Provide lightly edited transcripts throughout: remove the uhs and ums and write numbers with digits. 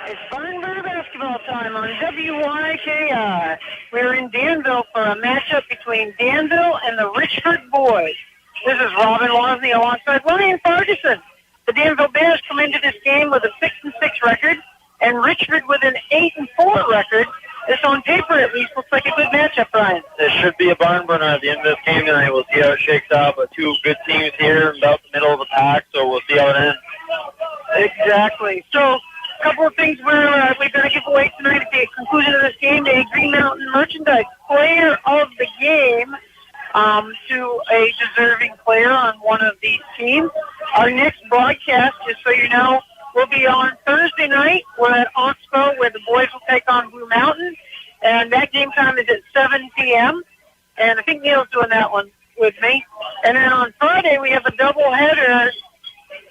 It's Barnburner basketball time on WYKR. We're in Danville for a matchup between Danville and the Richford boys. This is Robin Wozni alongside Ryan Ferguson. The Danville Bears come into this game with a 6-6 record, and Richford with an 8-4 record. This, on paper at least, looks like a good matchup, Ryan. This should be a barn burner at the end of this game tonight. We'll see how it shakes out. But two good teams here about the middle of the pack, so we'll see how it ends. Exactly. So, a couple of things we're going to give away tonight at the conclusion of this game. A Green Mountain Merchandise Player of the Game to a deserving player on one of these teams. Our next broadcast, just so you know, will be on Thursday night. We're at Oxbow, where the boys will take on Blue Mountain. And that game time is at 7 p.m. And I think Neil's doing that one with me. And then on Friday, we have a doubleheader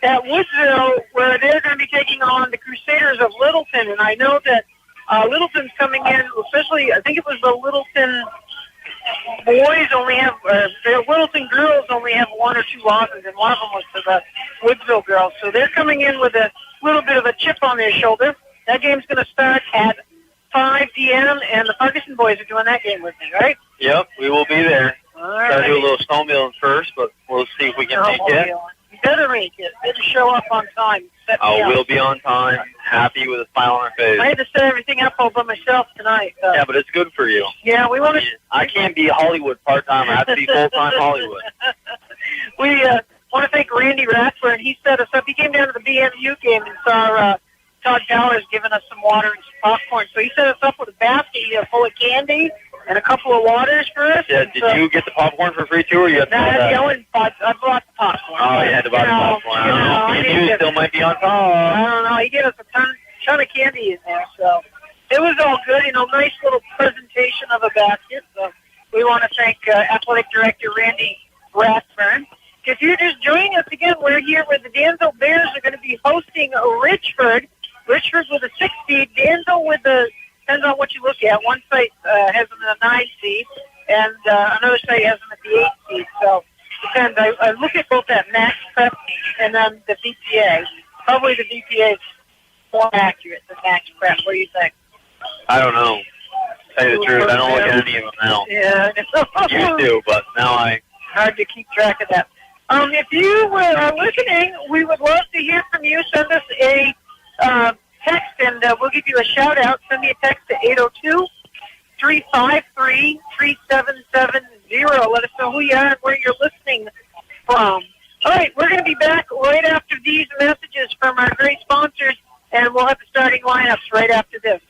at Woodsville, where they're going to be taking on the Crusaders of Littleton. And I know that Littleton's coming in, especially, I think it was the Littleton boys only have, the Littleton girls only have one or two losses, and one of them was to the Woodsville girls. So they're coming in with a little bit of a chip on their shoulder. That game's going to start at 5 p.m., and the Ferguson boys are doing that game with me, right? Yep, we will be there. All right. Got to do a little snowmobiling first, but we'll see if we can make it. You better make it. Better show up on time. We'll be on time, happy with a smile on our face. I had to set everything up all by myself tonight. Yeah, but it's good for you. Yeah, we want to... I can't be Hollywood part-time. I have to be full-time Hollywood. We want to thank Randy Ratford. He set us up. He came down to the BMU game and saw Todd Towers giving us some water and some popcorn. So he set us up with a basket full of candy and a couple of waters for us. Yeah, did you get the popcorn for free, too, or you had to buy that? I bought the popcorn. Oh, you had to buy the popcorn. You still might be on top. I don't know. He gave us a ton of candy in there, so it was all good. Nice little presentation of a basket. So we want to thank Athletic Director Randy Rathburn. If you're just joining us again, we're here where the Danville Bears are going to be hosting Richford. Richford with a 6 seed. Danville with the, depends on what you look at. One site has them in a 9 seed, and another site has them at the 8 seed. So depends. I look at both that max prep and then the VPA. Probably the VPA is more accurate than max prep. What do you think? I don't know. To tell you the truth, I don't look at any of them now. Yeah. Used to, but now I... Hard to keep track of that. If you are listening, we would love to hear from you. Send us a text, and we'll give you a shout-out. Send me a text to 802-353-3770. Let us know who you are and where you're listening from. All right, we're going to be back right after these messages from our great sponsors, and we'll have the starting lineups right after this.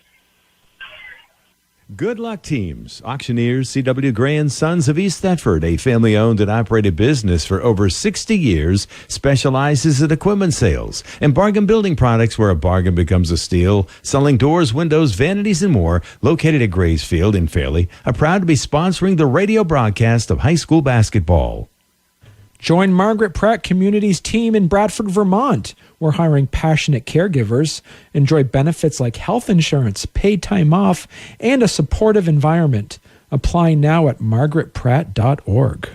Good Luck Teams, auctioneers C.W. Gray & Sons of East Thetford, a family-owned and operated business for over 60 years, specializes in equipment sales and bargain building products where a bargain becomes a steal, selling doors, windows, vanities, and more, located at Grays Field in Fairleigh, are proud to be sponsoring the radio broadcast of high school basketball. Join Margaret Pratt Community's team in Bradford, Vermont. We're hiring passionate caregivers. Enjoy benefits like health insurance, paid time off, and a supportive environment. Apply now at margaretpratt.org.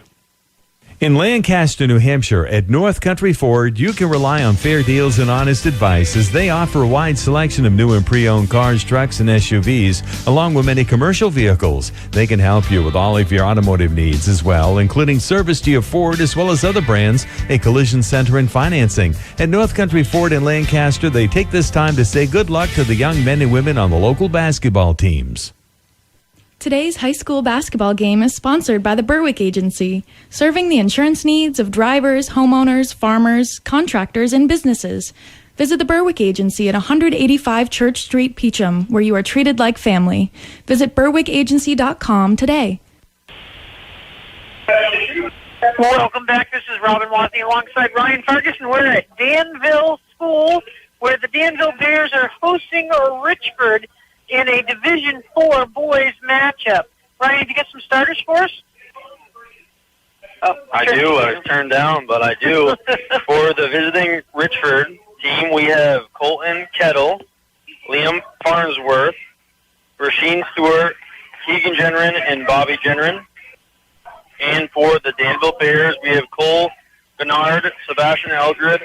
In Lancaster, New Hampshire, at North Country Ford, you can rely on fair deals and honest advice as they offer a wide selection of new and pre-owned cars, trucks, and SUVs, along with many commercial vehicles. They can help you with all of your automotive needs as well, including service to your Ford as well as other brands, a collision center, and financing. At North Country Ford in Lancaster, they take this time to say good luck to the young men and women on the local basketball teams. Today's high school basketball game is sponsored by the Berwick Agency, serving the insurance needs of drivers, homeowners, farmers, contractors, and businesses. Visit the Berwick Agency at 185 Church Street, Peacham, where you are treated like family. Visit berwickagency.com today. Welcome back. This is Robin Wozni alongside Ryan Ferguson. We're at Danville School, where the Danville Bears are hosting Richford in a Division IV boys matchup. Ryan, did you get some starters for us? Oh, I do. I was turned down, but I do. For the visiting Richford team, we have Colton Kettle, Liam Farnsworth, Rasheen Stewart, Keegan Genren, and Bobby Genren. And for the Danville Bears, we have Cole Bernard, Sebastian Eldred,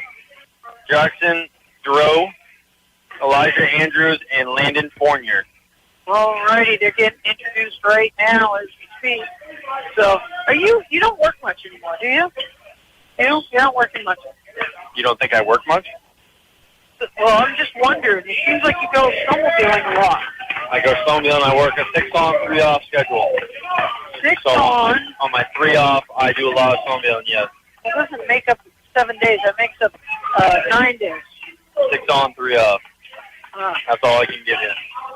Jackson Duro, Elijah Andrews, and Landon Fournier. All righty, they're getting introduced right now as we speak. So, you don't work much anymore, do you? You're not working much. You don't think I work much? Well, I'm just wondering. It seems like you go snowmobiling a lot. I go snowmobiling. I work a 6-on, 3-off schedule. So on my 3-off, I do a lot of snowmobiling, yes. It doesn't make up 7 days. That makes up 9 days. 6-on, 3-off. That's all I can give you.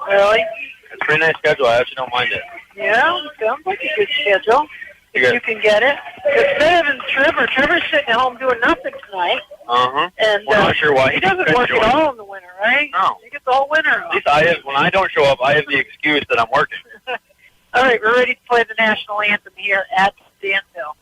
Really? It's a pretty nice schedule. I actually don't mind it. Yeah, sounds like a good schedule. If you can get it. Instead of Trevor's sitting at home doing nothing tonight. And we're not sure why he doesn't work at all in the winter, right? No. He gets the whole winter off. At least when I don't show up, I have the excuse that I'm working. All right, we're ready to play the national anthem here at Danville.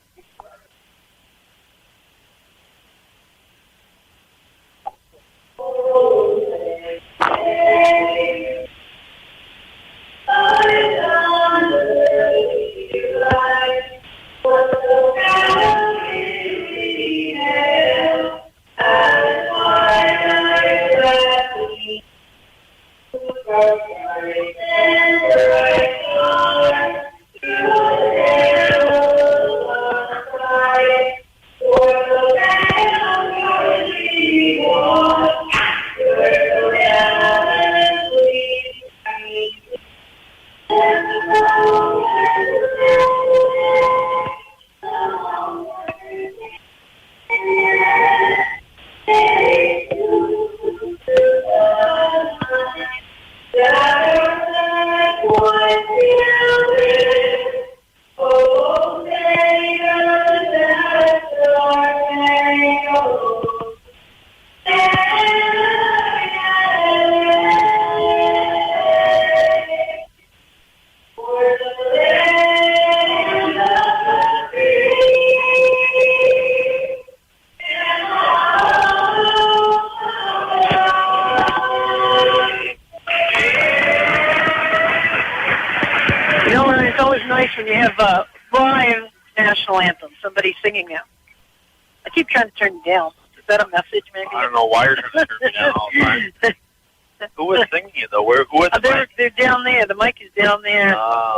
When you have a live national anthem, somebody singing it. I keep trying to turn you down. Is that a message, maybe? I don't know why you're trying to turn me down all the time. Who was singing it, though? Who was the mic? They're down there. The mic is down there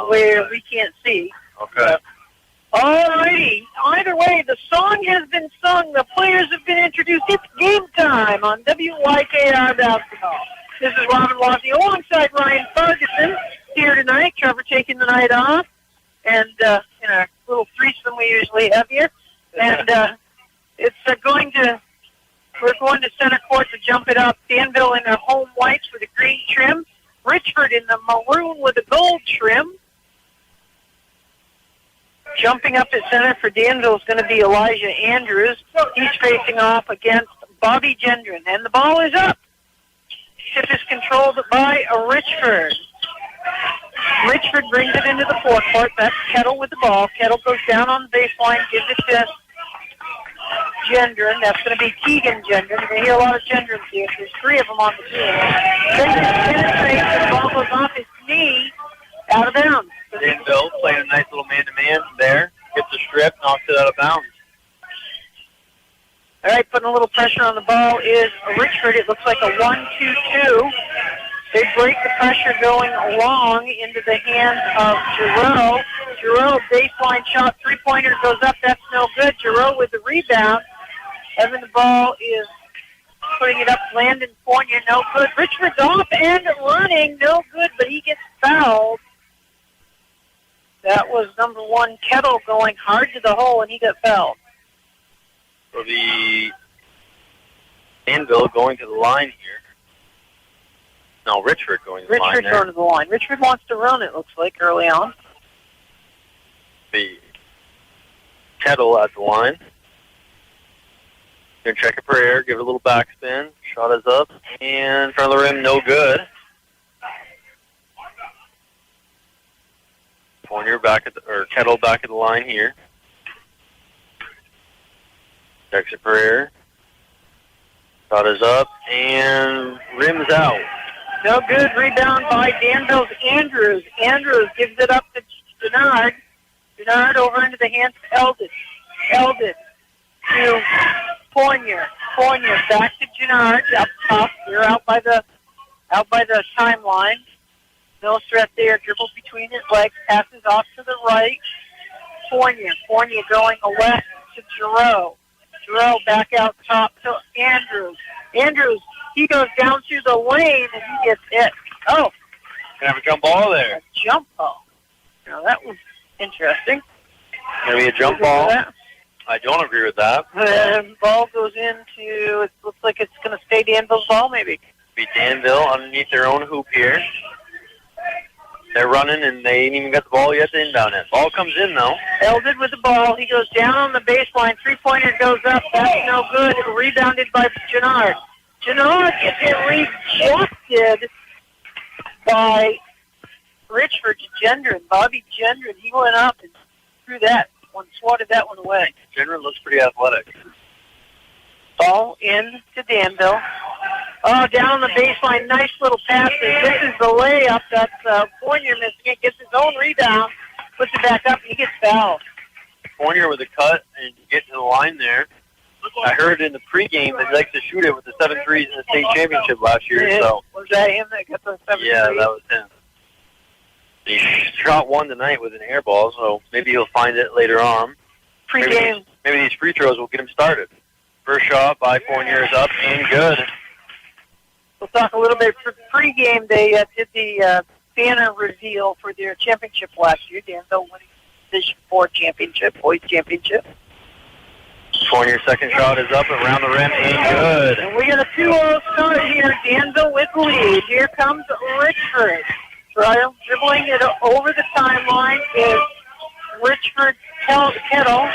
where we can't see. Okay. All righty. Either way, the song has been sung. The players have been introduced. It's game time on WYKR Basketball. This is Robin Lofty alongside Ryan Ferguson here tonight. Trevor taking the night off. And in a little threesome we usually have here. And we're going to center court to jump it up. Danville in their home whites with a green trim. Richford in the maroon with a gold trim. Jumping up at center for Danville is going to be Elijah Andrews. He's facing off against Bobby Gendron. And the ball is up. Tip is controlled by Richford. Richford brings it into the forecourt. That's Kettle with the ball. Kettle goes down on the baseline, gives it to Gendron. That's going to be Keegan Gendron. You're going to hear a lot of Gendrons here. There's 3 of them on the team. Gendron penetrates, and the ball goes off his knee, out of bounds. Danville playing a nice little man-to-man there. Gets a strip, knocks it out of bounds. All right, putting a little pressure on the ball is Richford. It looks like a 1-2-2. They break the pressure going long into the hands of Giroux. Giroux, baseline shot, three-pointer goes up. That's no good. Giroux with the rebound. Having the ball is putting it up. Landon Fournier, no good. Richford's off and running, no good, but he gets fouled. That was number 1, Kettle, going hard to the hole, and he got fouled. For the Danville going to the line here. No, Richford going to the line there. Richford going to the line. Richford wants to run, it looks like, early on. The Kettle at the line. Going to check it for air, give it a little backspin. Shot is up, and in front of the rim, no good. Fournier back at Kettle back at the line here. Checks it for air. Shot is up, and rim's out. No good. Rebound by Danville's Andrews. Andrews gives it up to Denard. Denard over into the hands of Eldon. Eldon to Fournier. Fournier back to Denard. Up top. They're out by the out by the timeline. No threat there. Dribbles between his legs. Passes off to the right. Fournier going left to Giroux. Giroux back out top to Andrews. Andrews, he goes down through the lane and he gets hit. Oh. Gonna have a jump ball there. A jump ball. Now that was interesting. Gonna be a jump ball. I don't agree with that. The ball goes into, it looks like it's going to stay Danville's ball maybe. Be Danville underneath their own hoop here. They're running, and they ain't even got the ball yet to inbound it. Ball comes in, though. Eldred with the ball. He goes down on the baseline. Three-pointer goes up. That's no good. Rebounded by Gennard. Gennard gets it rejected by Richford to Gendron. Bobby Gendron, he went up and threw that one, swatted that one away. Gendron looks pretty athletic. Ball in to Danville. Oh, down the baseline, nice little pass. This is the layup that Fournier missing it. Gets his own rebound, puts it back up, and he gets fouled. Fournier with a cut and get to the line there. I heard in the pregame that he likes to shoot it with the 7 threes in the state championship last year. So was that him that got the 7 yeah, threes? that was him. He shot one tonight with an air ball, so maybe he'll find it later on. Pregame. Maybe these free throws will get him started. First shot by Fournier is up and good. We'll talk a little bit. For pregame, they did the banner reveal for their championship last year. Danville winning Division 4 championship, boys championship. Fournier's second shot is up around the rim and good. And we got a 2-0 start here. Danville with the lead. Here comes Richford. Dribbling it over the timeline is Richford Kettle.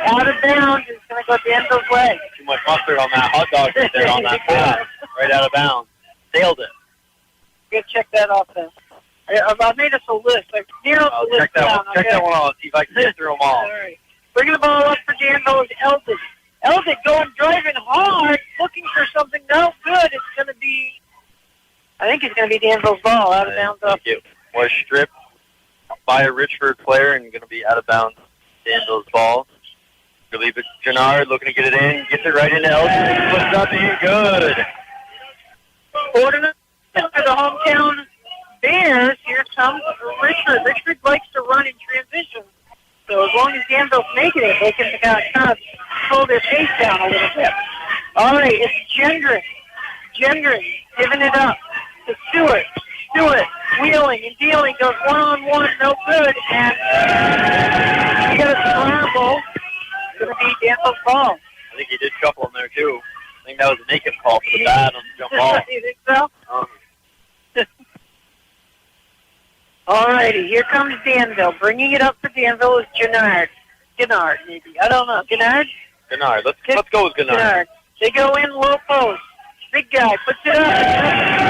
Out of bounds. It's going to go Danville's way. Too much mustard on that hot dog right there on that pass. Right out of bounds. Sailed it. We're going to check that off then. I made us a list. I've narrowed the list down. Check that one off. See if I can get through them all. All right. Bringing the ball up for Danville is Eldred. Eldred driving hard, looking for something no good. It's going to be, I think it's going to be Danville's ball out of bounds. Up. It was stripped by a Richford player and going to be out of bounds. Danville's ball. Going to leave it Gennard looking to get it in. Gets it right into Eldred. Puts it up and good. Order for the hometown Bears. Here comes Richford. Richford likes to run in transition. So as long as Danville's making it, they can kind of slow their pace down a little bit. All right, it's Gendron. Gendron giving it up to Stewart. Stewart wheeling and dealing, goes one-on-one, no good, and he got a scramble. It's going to be Danville's ball. I think he did shuffle him there, too. I think that was a naked call for the bad on the jump ball. You think so? All righty, here comes Danville. Bringing it up for Danville is Gennard. Gennard, maybe. I don't know. Gennard? Gennard. Let's go with Gennard. They go in low post. Big guy puts it up.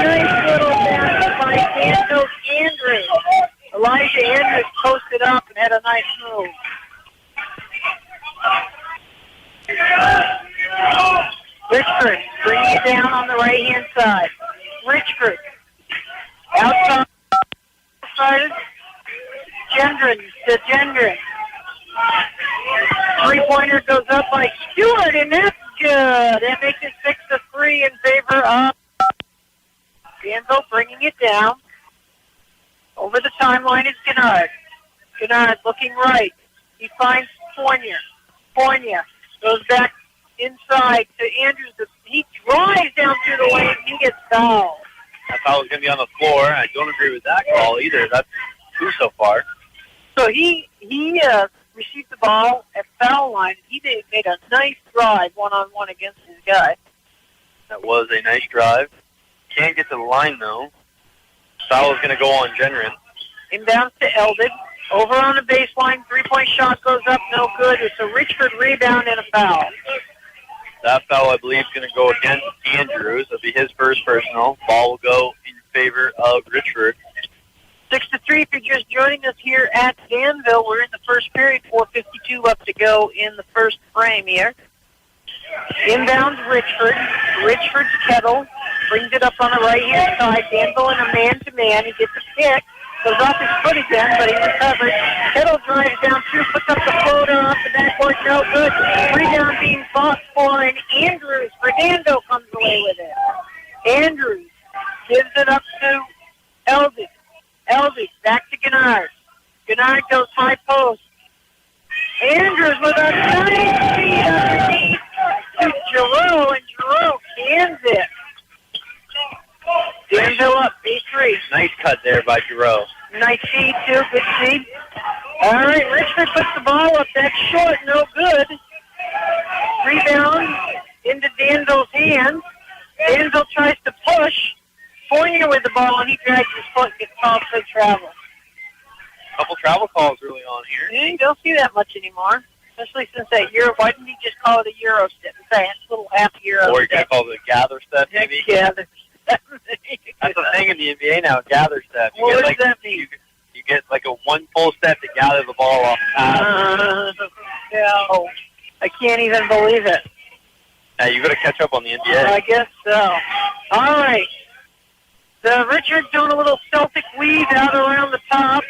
Nice little pass by Danville's Andrews. Elijah Andrews posted up and had a nice move. Richford bringing it down on the right-hand side. Richford outside. Gendron to Gendron. Three-pointer goes up by Stewart, and that's good. That makes it 6-3 in favor of Danville, bringing it down. Over the timeline is Gennard. Gennard looking right. He finds Fournier. Fournier goes back inside to Andrews. He drives down through the lane. He gets fouled. That foul is going to be on the floor. I don't agree with that call either. That's 2 so far. So he received the ball at foul line. He made a nice drive one-on-one against his guy. That was a nice drive. Can't get to the line, though. Foul is going to go on Gendron. Inbounds to Eldred. Over on the baseline. Three-point shot goes up. No good. It's a Richford rebound and a foul. That foul, I believe, is going to go against Andrews. It'll be his first personal. Ball will go in favor of Richford. 6-3 if you're just joining us here at Danville. We're in the first period. 4:52 left to go in the first frame here. Inbounds Richford. Richford's Kettle brings it up on the right-hand side. Danville in a man-to-man. He gets a pick. Goes off his foot again, but he recovers. Kettle drives down through, puts up the floater off the backboard. No good. Rebound being fought for, and Andrews, Fernando comes away with it. Andrews Gives it up to Eldridge. Eldridge back to Gennard. Gennard goes high post. Andrews with a nice feed underneath to Giroux, and Giroux cans it. Danville up, 8-3. Nice cut there by Giroux. Nice feed, too. Good feed. All right, Richford puts the ball up. That's short, no good. Rebound into Danville's hands. Danville tries to push. Fournier with the ball, and he drags his foot, gets called for travel. Couple travel calls early on here. Yeah, you don't see that much anymore, especially since that Euro. Why didn't he just call it a Euro step? It's a little half Euro Or you step. could call it a gather step, maybe. Gather step. That's the thing in the NBA now, gather step. You What get does like, that mean? You get like a one full step to gather the ball off the pass. No, I can't even believe it. Yeah, you got to catch up on the NBA. I guess so. All right. The Richard doing a little Celtic weave out around the top.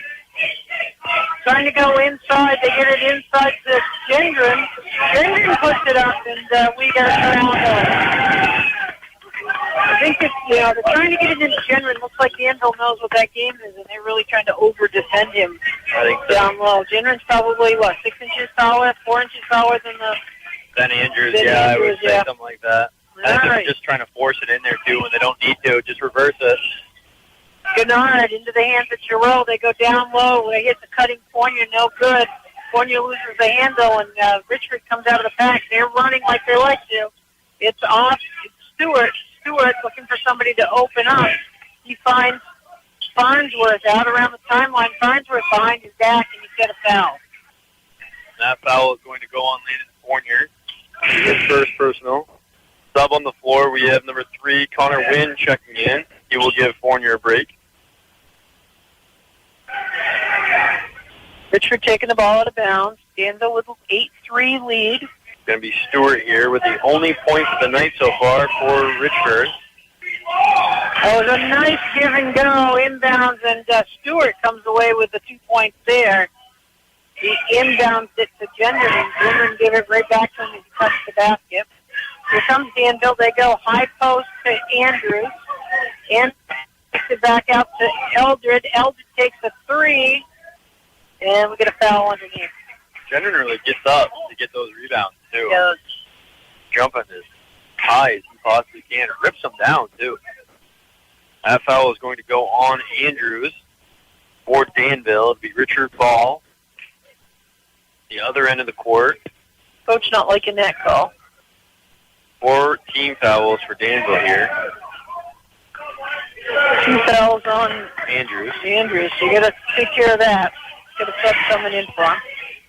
Trying to go inside. They get it inside to Gendron. Gendron puts it up, and we got a foul. I think it's, they're trying to get it into Gendron. Looks like Danville knows what that game is, and they're really trying to over-defend him I think so. down low. Gendron's probably, 6 inches taller, 4 inches taller than the... Ben Andrews, Ben I would Andrews, say yeah. something like that. All I think right. they're just trying to force it in there, too, when they don't need to. Just reverse it. Gennard into the hands of Giroux. They go down low. They hit the cutting Fournier, no good. Fournier loses the handle, and Richford comes out of the pack. They're running like they like to. It's off. It's Stewart. Stewart looking for somebody to open up. He finds Farnsworth out around the timeline. Farnsworth behind his back, and he's got a foul. That foul is going to go on Landon Fournier. His first personal. Sub on the floor, we have number 3, Connor Wynn, checking in. He will give Fournier a break. Richford taking the ball out of bounds. Danville with an 8-3 lead. Going to be Stewart here with the only point of the night so far for Richford. Oh, it was a nice give and go inbounds, and Stewart comes away with the 2 points there. He inbounds it to Gendron, and Gendron gave it right back to him as he touched the basket. Here comes Danville. They go high post to Andrews. And takes it back out to Eldred. Eldred takes a 3, and we get a foul underneath. Gendron really gets up to get those rebounds, too. Yes. Jumping as high as he possibly can. Rips them down, too. That foul is going to go on Andrews for Danville. It'll be Richard Ball. The other end of the court. Coach not liking that call. 4 team fouls for Danville here. 2 fouls on Andrews. Andrews. You got to take care of that. Got to start coming in for him.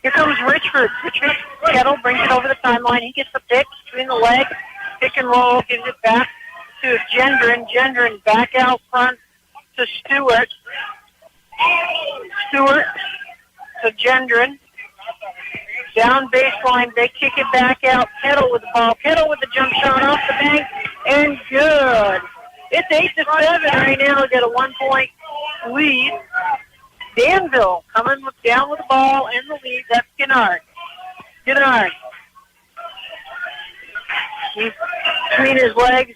Here comes Richford. Richford Kettle brings it over the timeline. He gets the pick between the legs. Pick and roll. Gives it back to Gendron. Gendron back out front to Stewart. Stewart to Gendron. Down baseline. They kick it back out. Kettle with the ball. Kettle with the jump shot off the bank. And good. It's 8-7 right now. We got a 1-point lead. Danville coming down with the ball and the lead. That's Gennard. Gennard. He's between his legs.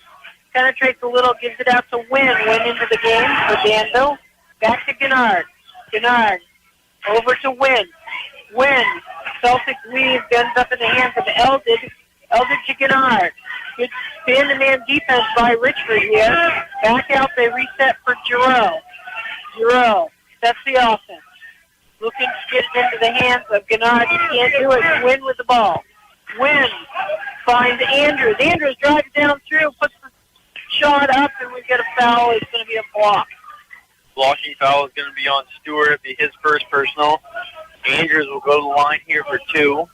Penetrates a little. Gives it out to Wynn. Wynn into the game for Danville. Back to Gennard. Gennard. Over to Wynn. Wynn. Celtic weave. Guns up in the hands of Eldred. Eldred to Gennard. Good spin-to-man defense by Richford here. Back out. They reset for Giroux. Giroux. That's the offense. Looking to get it into the hands of Gennard. He can't do it. Wynn with the ball. Wynn finds Andrews. Andrews drives down through, puts the shot up, and we get a foul. It's going to be a block. Blocking foul is going to be on Stewart. It'll be his first personal. Andrews will go to the line here for 2.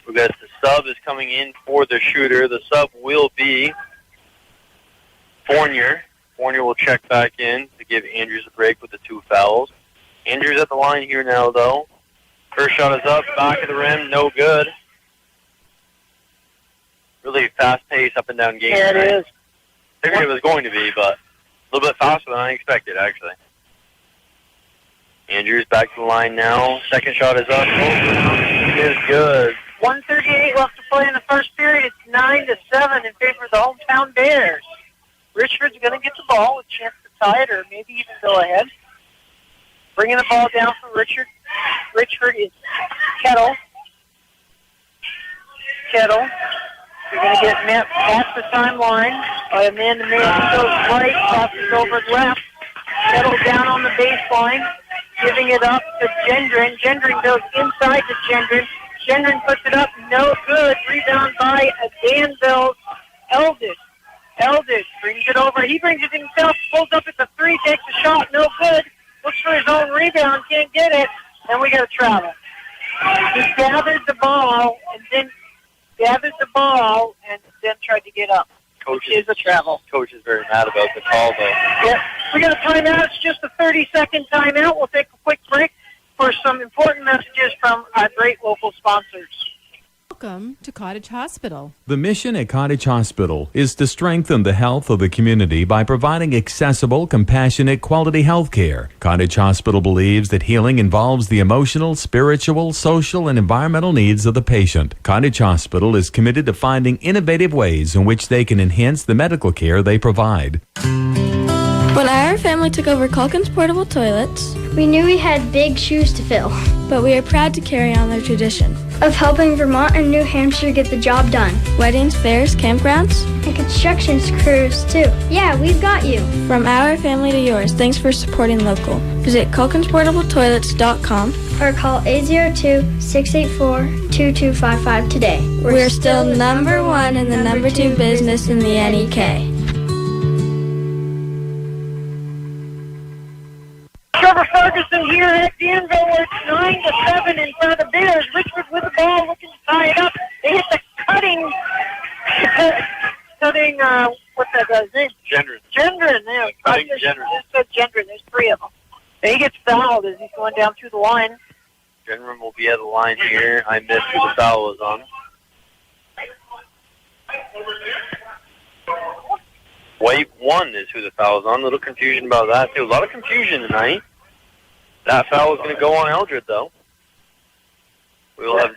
We got the sub is coming in for the shooter. The sub will be Fournier. Fournier will check back in to give Andrews a break with the 2 fouls. Andrews at the line here now, though. First shot is up, back of the rim, no good. Really fast-paced, up-and-down game. Yeah, it is. Figured it was going to be, but a little bit faster than I expected, actually. Andrews back to the line now. Second shot is up. It is good. 1:38 left to play in the first period. It's 9-7 in favor of the hometown Bears. Richford's going to get the ball with a chance to tie it or maybe even go ahead. Bringing the ball down for Richard. Richford is Kettle. Kettle. They're going to get met at the timeline by a man-to-man. He goes right, crosses over left. Kettle down on the baseline, giving it up to Gendron. Gendron goes inside to Gendron. Gendron puts it up, no good. Rebound by Danville. Eldridge. Eldridge brings it over. He brings it himself, pulls up at the three, takes a shot, no good. Looks for his own rebound, can't get it, and we got to travel. He gathered the ball and then tried to get up. Coach is a travel. Coach is very mad about the call, though. Yep. We got a timeout. It's just a 30-second timeout. We'll take a quick break for some important messages from our great local sponsors. Welcome to Cottage Hospital. The mission at Cottage Hospital is to strengthen the health of the community by providing accessible, compassionate, quality health care. Cottage Hospital believes that healing involves the emotional, spiritual, social, and environmental needs of the patient. Cottage Hospital is committed to finding innovative ways in which they can enhance the medical care they provide. When our family took over Calkins portable toilets, we knew we had big shoes to fill, but we are proud to carry on their tradition of helping Vermont and New Hampshire get the job done. Weddings, fairs, campgrounds, and construction crews too. Yeah, we've got you. From our family to yours, thanks for supporting local. Visit CalkinsPortableToilets.com or call 802-684-2255 today. We're still number one and the number two business in the NEK. Trevor Ferguson here at Danville. It's 9-7 in front of the Bears. Richford with the ball, looking to tie it up. They hit the cutting, what's that guy's name? Gendron. Gendron, yeah. Cutting Gendron. Just said Gendron. There's three of them. And he gets fouled as he's going down through the line. Gendron will be at the line here. I missed who the foul was on. White 1 is who the foul is on. A little confusion about that, too. A lot of confusion tonight. That foul is going to go on Eldred, though. We'll have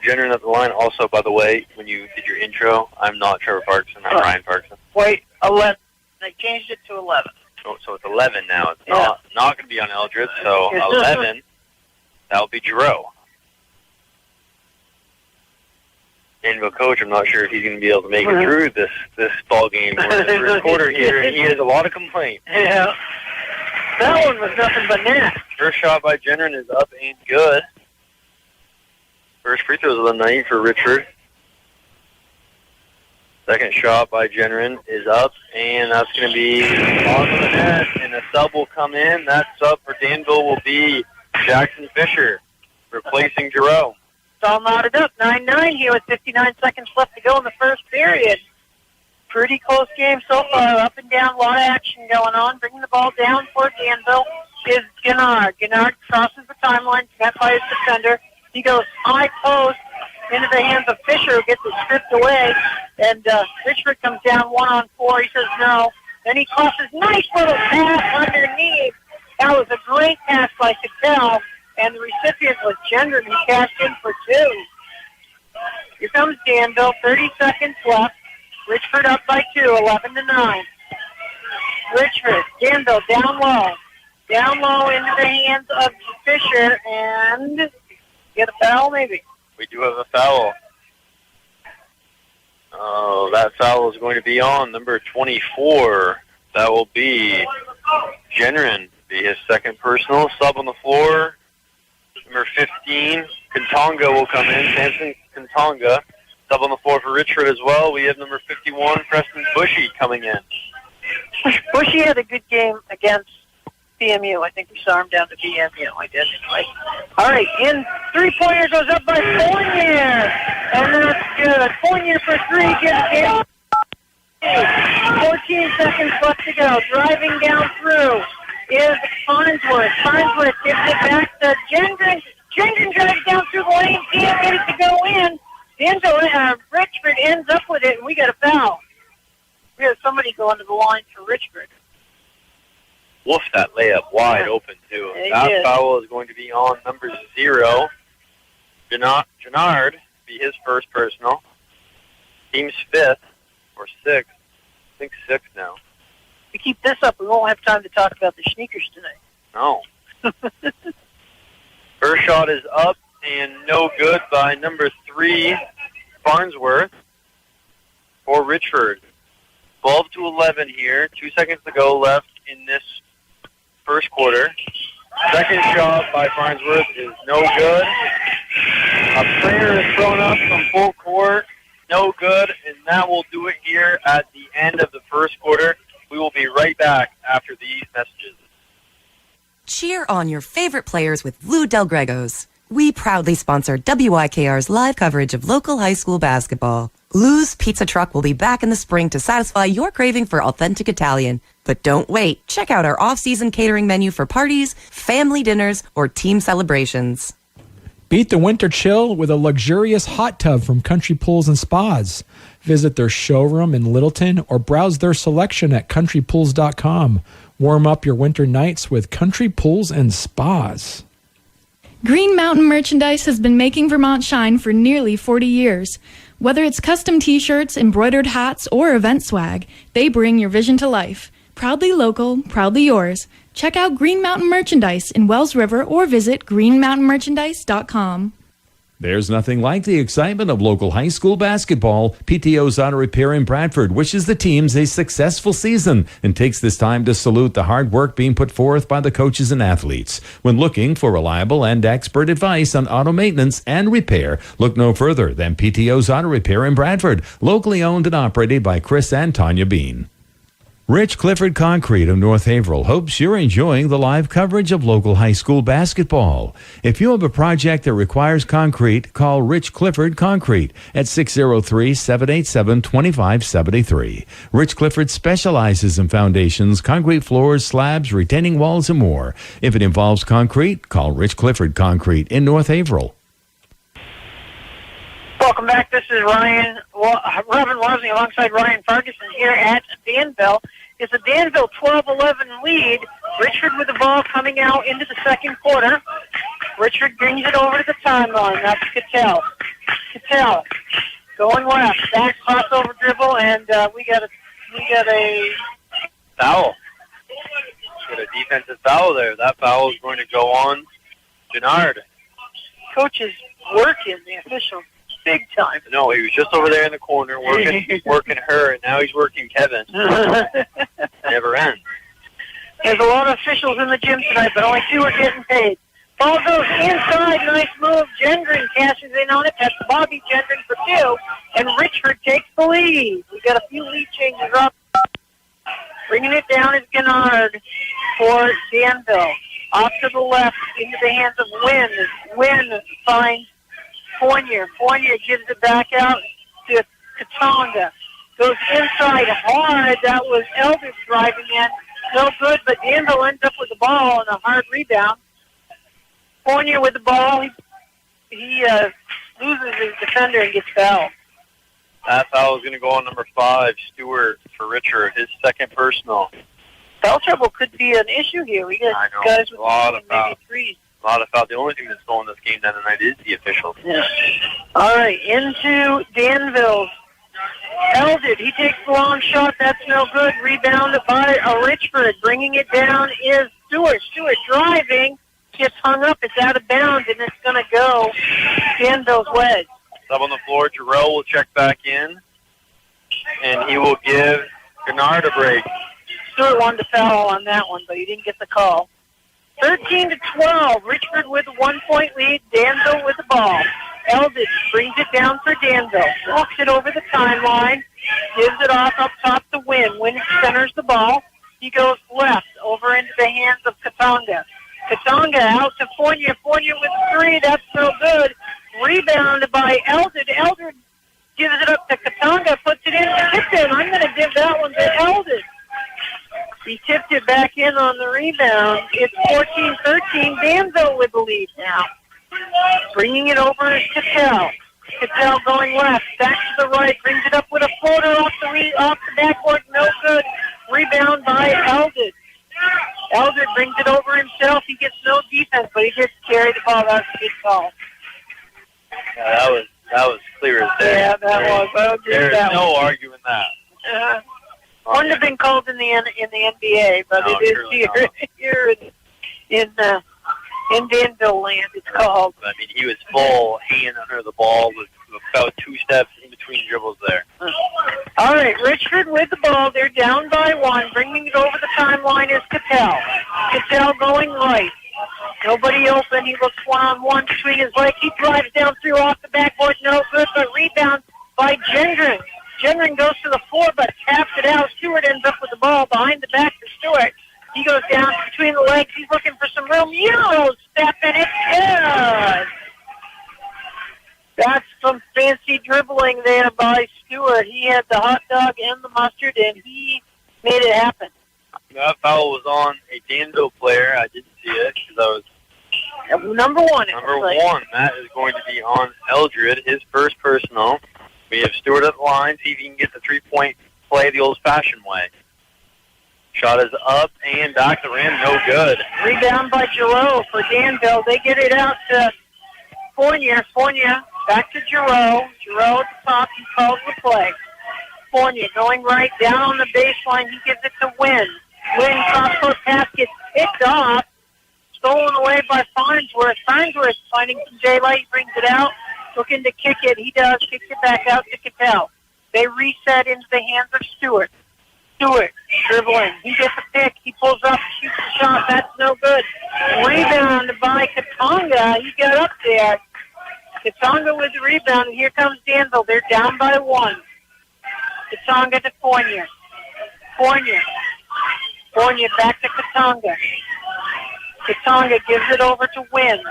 Gendron at the line. Also, by the way, when you did your intro, I'm not Trevor Parkson. I'm Ryan Parkson. Wait, 11. They changed it to 11. Oh, so it's 11 now. It's not going to be on Eldred. So 11, that'll be Giroux. Danville coach, I'm not sure if he's going to be able to make it through this ball game. We're in the first quarter here, and he has a lot of complaints. Yeah. That one was nothing but net. First shot by Gendron is up and good. First free throws of the night for Richford. Second shot by Gendron is up, and that's going to be on the net, and a sub will come in. That sub for Danville will be Jackson Fisher, replacing Giroux. It's all knotted up. 9-9 here with 59 seconds left to go in the first period. Pretty close game so far. Up and down, a lot of action going on. Bringing the ball down for Danville is Gennard. Gennard crosses the timeline, met by his defender. He goes high post into the hands of Fisher, who gets it stripped away. And Richford comes down 1-on-4. He says no. Then he crosses. Nice little pass underneath. That was a great pass by Cattell. And the recipient was Gendron, who cashed in for two. Here comes Danville. 30 seconds left. Richford up by 2, 11-9. Richford, Danville down low. Down low into the hands of Fisher, and get a foul maybe. We do have a foul. Oh, that foul is going to be on number 24. That will be Gendron, be his second personal. Sub on the floor. Number 15, Kantonga will come in. Samson Kantonga. Sub on the floor for Richford as well. We have number 51, Preston Bushy, coming in. Bushy had a good game against BMU. I think we saw him down to BMU. I did anyway. All right, in three-pointer goes up by Fournier. And that's good. Fournier for three gives it 14 seconds left to go. Driving down through is Farnsworth. Farnsworth gives it back to Gendron. Gendron drives down through the lane. Can't get it to go in. Richford ends up with it, and we got a foul. We have somebody going to the line for Richford. Wolf, that layup wide open, too. Yeah, that foul is going to be on number 0. Gennard be his first personal. Team's 5th or 6th. think 6 now. If we keep this up, we won't have time to talk about the sneakers tonight. No. First shot is up and no good by number 3, Farnsworth, for Richford. 12-11 here. 2 seconds to go left in this first quarter. Second shot by Farnsworth is no good. A player is thrown up from full court. No good, and that will do it here at the end of the first quarter. We will be right back after these messages. Cheer on your favorite players with Lou Del Grego's. We proudly sponsor WYKR's live coverage of local high school basketball. Lou's Pizza Truck will be back in the spring to satisfy your craving for authentic Italian. But don't wait. Check out our off-season catering menu for parties, family dinners, or team celebrations. Beat the winter chill with a luxurious hot tub from Country Pools and Spas. Visit their showroom in Littleton or browse their selection at countrypools.com. Warm up your winter nights with Country Pools and Spas. Green Mountain Merchandise has been making Vermont shine for nearly 40 years. Whether it's custom t-shirts, embroidered hats, or event swag, they bring your vision to life. Proudly local, proudly yours. Check out Green Mountain Merchandise in Wells River or visit greenmountainmerchandise.com. There's nothing like the excitement of local high school basketball. PTO's Auto Repair in Bradford wishes the teams a successful season and takes this time to salute the hard work being put forth by the coaches and athletes. When looking for reliable and expert advice on auto maintenance and repair, look no further than PTO's Auto Repair in Bradford, locally owned and operated by Chris and Tanya Bean. Rich Clifford Concrete of North Haverhill hopes you're enjoying the live coverage of local high school basketball. If you have a project that requires concrete, call Rich Clifford Concrete at 603-787-2573. Rich Clifford specializes in foundations, concrete floors, slabs, retaining walls, and more. If it involves concrete, call Rich Clifford Concrete in North Haverhill. Welcome back. This is Robin Wosley alongside Ryan Ferguson here at Danville. It's a Danville 12-11 lead. Richford with the ball coming out into the second quarter. Richford brings it over to the timeline. That's Cattell. Cattell going left. Back crossover dribble, and we got a foul. Got a defensive foul there. That foul is going to go on Gennard. Coach is working the official big time. No, he was just over there in the corner working her, and now he's working Kevin. Never ends. There's a lot of officials in the gym tonight, but only 2 are getting paid. Ball goes inside. Nice move. Gendron cashes in on it. That's Bobby Gendron for 2, and Richford takes the lead. We got a few lead changes up. Bringing it down is Gennard for Danville. Off to the left into the hands of Wynn. Wynn finds Fournier. Fournier gives it back out to Katonga. Goes inside hard. That was Eldridge driving in. No good, but Danville ends up with the ball on a hard rebound. Fournier with the ball. He loses his defender and gets fouled. That foul is going to go on number 5, Stewart, for Richard, his second personal. Foul trouble could be an issue here. We got guys with a lot of maybe 3. A lot of foul. The only thing that's stolen this game down tonight is the officials. Yeah. All right, into Danville. Eldred, he takes the long shot. That's no good. Rebounded by Richford. Bringing it down is Stewart. Stewart driving. Gets hung up. It's out of bounds, and it's going to go Danville's way. Sub on the floor. Jarrell will check back in, and he will give Gennard a break. Stewart wanted to foul on that one, but he didn't get the call. 13-12. Richford with a 1-point lead. Danville with the ball. Eldridge brings it down for Danville. Walks it over the timeline. Gives it off up top to Wynn. Wynn centers the ball. He goes left over into the hands of Katonga. Katonga out to Fournier. Fournier with 3. That's no good. Rebounded by Eldridge. Eldridge gives it up to Katonga. Puts it in. Tipped in. I'm going to give that one to Eldridge. He tipped it back in on the rebound. It's 14-13. Danville with the lead now. Bringing it over is Cattell. Cattell going left. Back to the right. Brings it up with a floater off the backboard. No good. Rebound by Eldred. Eldred brings it over himself. He gets no defense, but he just carried the ball. That's a good call. Yeah, that was clear as day. Yeah, that was. There's no arguing that. in the NBA, but No, it is surely here in Danville land. It's called. I mean, he was full hand under the ball with about 2 steps in between dribbles there. All right, Richford with the ball. They're down by 1. Bringing it over the timeline is Cattell. Cattell going right. Nobody open. He looks one-on-one between his legs. He drives down through off the backboard. No good, but rebound by Gendron. Gendron goes to the floor, but taps it out. Stewart ends up with the ball behind the back to Stewart. He goes down between the legs. He's looking for some room. Euro step, and it's good. That's some fancy dribbling there by Stewart. He had the hot dog and the mustard, and he made it happen. That foul was on a Danville player. I didn't see it because I was number 1. number 1. That is going to be on Eldred, his first personal. We have Stewart at the line. See if he can get the 3-point play the old-fashioned way. Shot is up and back to the rim. No good. Rebound by Giroux for Danville. They get it out to Fournier. Fournier back to Giroux. Giroux at the top. He calls the play. Fournier going right down on the baseline. He gives it to Wynn. Wynn cross-court pass gets picked off. Stolen away by Farnsworth. Farnsworth finding some daylight. He brings it out. Looking to kick it. He does. Kicks it back out to Cattell. They reset into the hands of Stewart. Stewart dribbling. He gets a pick. He pulls up, shoots a shot. That's no good. Rebound by Katonga. He got up there. Katonga with the rebound, and here comes Danville. They're down by 1. Katonga to Fournier. Fournier back to Katonga. Katonga gives it over to Wynn.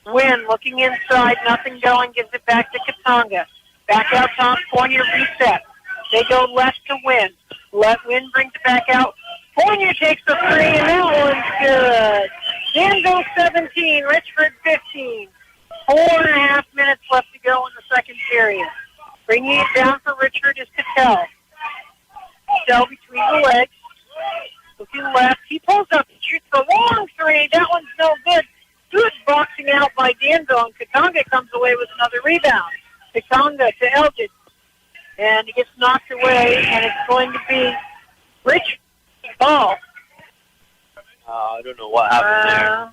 Wynn looking inside, nothing going, gives it back to Katonga. Back out top, Fournier reset. They go left to Wynn. Wynn brings it back out. Fournier takes the 3, and that one's good. Danville 17, Richford 15. 4.5 minutes left to go in the second period. Bringing it down for Richford is Cattell. Cattell between the legs. Looking left. He pulls up and shoots the long 3. That one's no good. Good boxing out by Danville, and Katonga comes away with another rebound. Katonga to Eldred. And he gets knocked away, and it's going to be Rich ball. I don't know what happened there.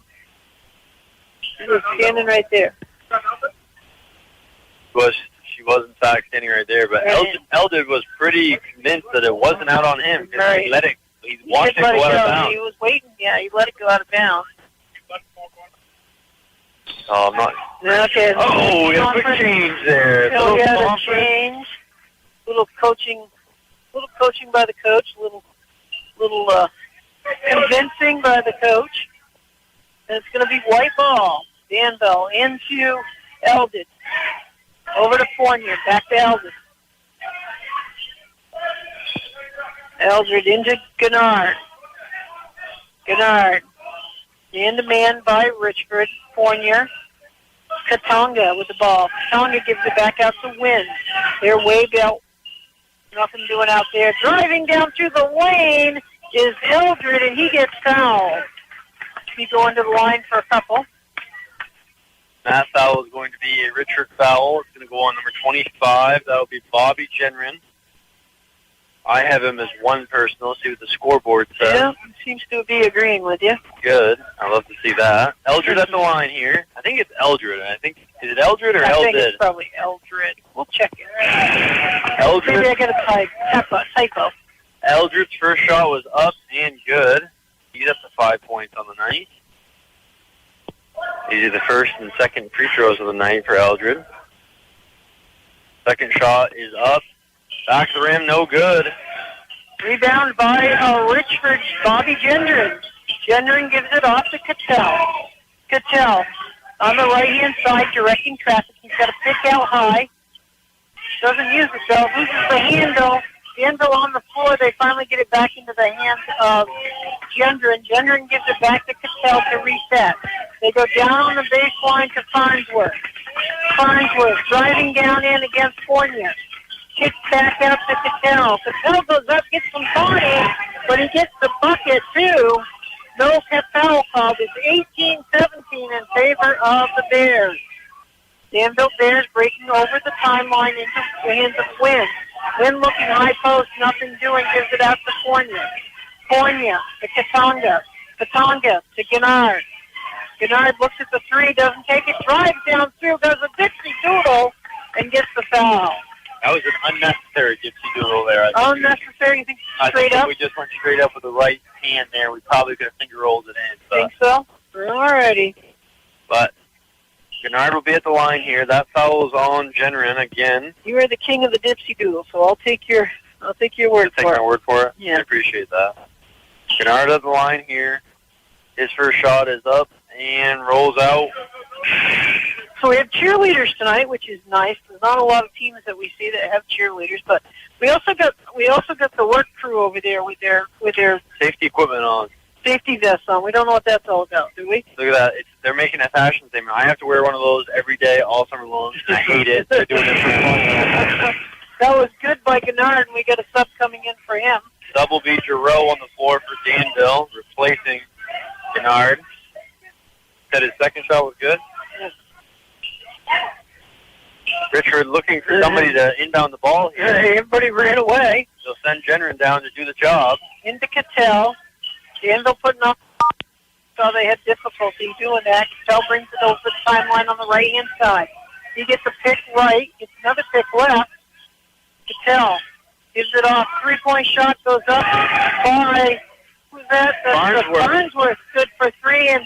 She was standing right there. She was in fact standing right there, but Eldred was pretty convinced that it wasn't out on him. Right. He watched it go out of bounds. He was waiting. Yeah, he let it go out of bounds. Oh, I'm not. Okay. Oh, we got a quick change there. We got a change. Little coaching by the coach. Little convincing by the coach. And it's going to be white ball. Danville into Eldred. Over to Fournier. Back to Eldred. Eldred into Gennard. Man-to-man by Richford. Fournier. Katonga with the ball. Katonga gives it back out to Wynn. They're way out. Nothing doing out there. Driving down through the lane is Eldred, and he gets fouled. He's going to the line for a couple. That foul is going to be a Richard foul. It's going to go on number 25. That will be Bobby Genrin. I have him as one personal. See what the scoreboard says. Yeah, seems to be agreeing with you. Good. I'd love to see that. Eldred at the line here. I think it's Eldred. Is it Eldred or Eldred? I think it's probably Eldred. We'll check it. Eldred. Maybe I got a typo. Eldred's first shot was up and good. He's up to 5 points on the night. These are the first and second free throws of the night for Eldred. Second shot is up. Back to the rim, no good. Rebound by Richford's Bobby Gendron. Gendron gives it off to Cattell. Cattell on the right-hand side directing traffic. He's got a pick out high. Doesn't use it, though. Loses the handle. Danville on the floor. They finally get it back into the hands of Gendron. Gendron gives it back to Cattell to reset. They go down on the baseline to Farnsworth. Farnsworth driving down in against Fournier. Kicks back out to Cattell. Cattell goes up, gets some body, but he gets the bucket, too. No foul called. It's 18-17 in favor of the Bears. Danville Bears breaking over the timeline into the hands of Wynn. Wynn looking high post, nothing doing, gives it out to Fournier. Fournier to Katonga. Katonga to Gennard. Gennard looks at the three, doesn't take it, drives down through, does a dipsy doodle, and gets the foul. That was an unnecessary gypsy doodle there. Unnecessary? You think I straight think up? If we just went straight up with the right hand there, we probably could have finger rolled it in. Think so? Alrighty. But Gennard will be at the line here. That foul is on Jenrin again. You are the king of the dipsy doodle, so I'll take your word Take for it. my word for it? Yeah. I appreciate that. Gennard at the line here. His first shot is up and rolls out. So we have cheerleaders tonight, which is nice. There's not a lot of teams that we see that have cheerleaders, but we also got the work crew over there with their Safety equipment on. safety vests on. We don't know what that's all about, do we? Look at that. They're making a fashion statement. I have to wear one of those every day, all summer long. I hate it. They're doing it for fun. That was good by Gennard, and we got a sub coming in for him. Sub will be Giroux on the floor for Danville, replacing Gennard. Said his second shot was good. Richford looking for somebody to inbound the ball here. Everybody ran away. They'll send Jenrin down to do the job. Into Cattell. Danville putting up. So they had difficulty doing that. Cattell brings it over the timeline on the right-hand side. He gets a pick right. Gets another pick left. Cattell gives it off. Three-point shot goes up by, who's that? Farnsworth. Good for three, and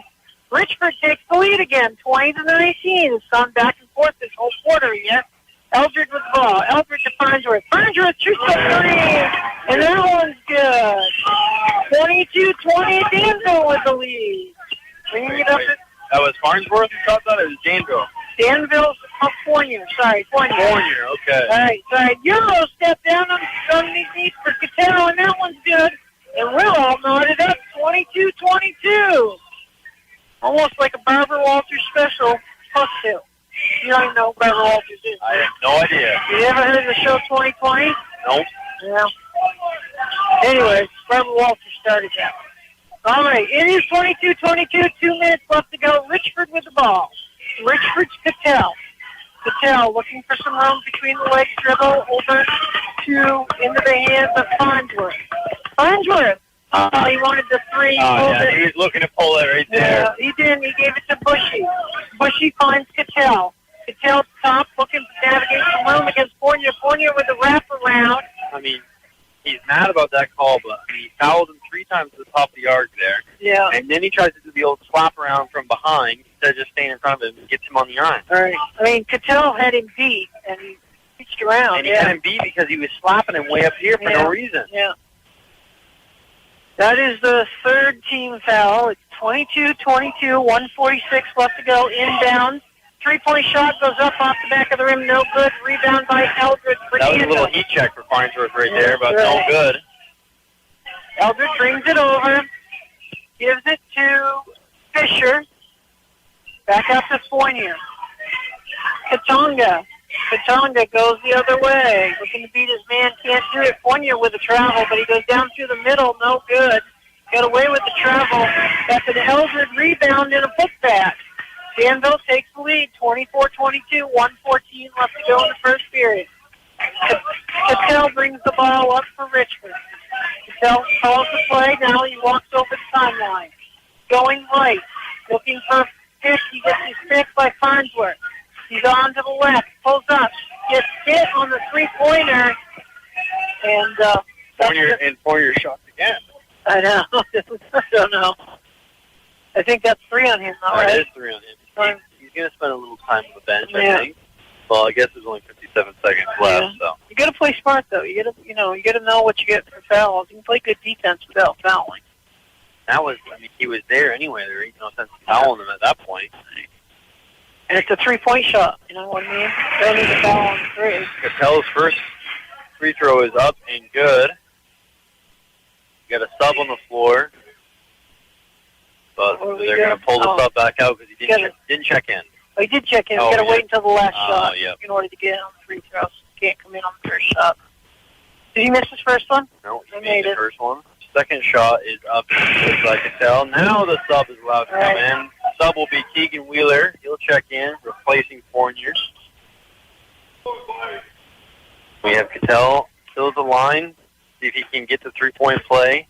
Richford takes the lead again, 20-19. It's gone back and forth this whole quarter yet. Eldred with the ball. Eldred to Farnsworth. Farnsworth shoots the three, and that one's good. 22-20, Danville with the lead. Bringing it up. That was Farnsworth who shot that, or was Danville? Danville's Fournier. Sorry, Fournier. Fournier, okay. All right. Euro step down underneath for Cattell, and that one's good. And we're all knotted up, 22-22. Almost like a Barbara Walters special, plus two. You don't even know who Barbara Walters is. I have no idea. You ever heard of the show 2020? Nope. Yeah. Anyway, Barbara Walters started that. All right, it is 22-22, 2 minutes left to go. Richford with the ball. Richford's Cattell. Cattell looking for some room between the legs, dribble over to into the hands of Farnsworth. Farnsworth. He wanted the three. He was looking to pull it right there. Yeah, he didn't. He gave it to Bushy. Bushy finds Cattell. Cattell top, looking to navigate some room against Fournier. Fournier with the wraparound. I mean, he's mad about that call, but he fouled him 3 times at the top of the arc there. Yeah. And then he tries to do the old slap around from behind instead of just staying in front of him and gets him on the arm. All right. I mean, Cattell had him beat, and he reached around. And he had him beat because he was slapping him way up here for no reason. Yeah. That is the third team foul. It's 22-22, 1:46 left to go. Inbound. Three-point shot goes up off the back of the rim. No good. Rebound by Eldred for That was a Danville. little heat check for Farnsworth right there, but no good. Eldred brings it over. Gives it to Fisher. Back out to Fournier. Katonga. Katonga goes the other way. Looking to beat his man. Can't do it. Fournier with the travel, but he goes down through the middle. No good. Got away with the travel. That's an Eldred rebound and a putback. Danville takes the lead, 24-22, 1:14 left to go in the first period. Cattell brings the ball up for Richford. Cattell calls the play. Now he walks over the timeline. Going right. Looking for a pick. He gets his pick by Farnsworth. He's on to the left. Pulls up. Gets hit on the three-pointer. And Fournier shot again. I know. I don't know. I think that's 3 on him, all right? It is 3 on him. He's going to spend a little time on the bench, I think. Well, I guess there's only 57 seconds left, so. You got to play smart, though. You got to know what you get for fouls. You can play good defense without fouling. That was, he was there anyway. There ain't no sense in fouling him at that point. And it's a 3-point shot. You know what I mean? Don't need to foul on 3. Cattell's first free throw is up and good. You got a sub on the floor. But they're going to pull the sub back out because he didn't check in. Oh, he did check in. He's got to wait until the last shot in order to get on the free throws. Can't come in on the first shot. Did he miss his first one? No, he made the first one. Second shot is up and by Cattell. Now the sub is allowed to come in. Sub will be Keegan Wheeler. He'll check in, replacing Fournier. We have Cattell still at the line. See if he can get the 3-point play.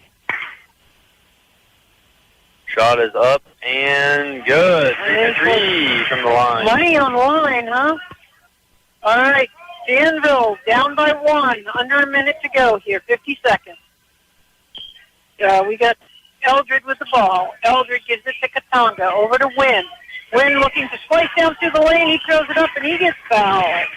Shot is up and good. 3-3 from the line. Money on the line, huh? All right, Danville down by 1. Under a minute to go here, 50 seconds. We got Eldred with the ball. Eldred gives it to Katanga. Over to Wynn. Wynn looking to slice down through the lane. He throws it up and he gets fouled.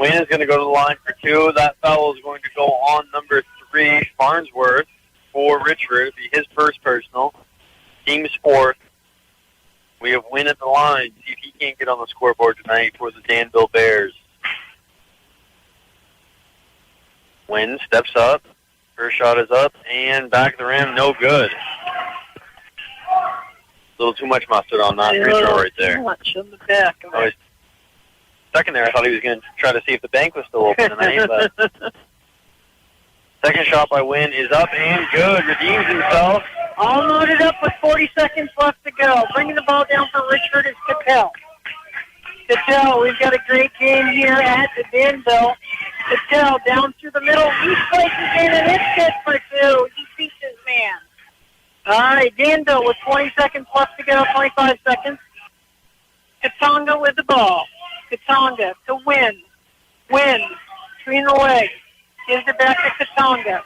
Wynn is going to go to the line for 2. That foul is going to go on number 3, Farnsworth, for Richford. It'll be his first personal. Team's 4th. We have Wynn at the line. See if he can't get on the scoreboard tonight for the Danville Bears. Wynn steps up. First shot is up and back of the rim. No good. A little too much mustard on that free throw right there. Too much on the back of it. Second there, I thought he was going to try to see if the bank was still open tonight. But second shot by Wynn is up and good. Redeems himself. All loaded up with 40 seconds left to go. Bringing the ball down for Richford is Cattell. Cattell, we've got a great game here at the Danville. Cattell down through the middle. He places in and it's good for 2. He beats his man. All right, Danville with 20 seconds left to go, 25 seconds. Katanga with the ball. Katanga to Wynn. Wynn, between the legs. Gives it back to Katanga.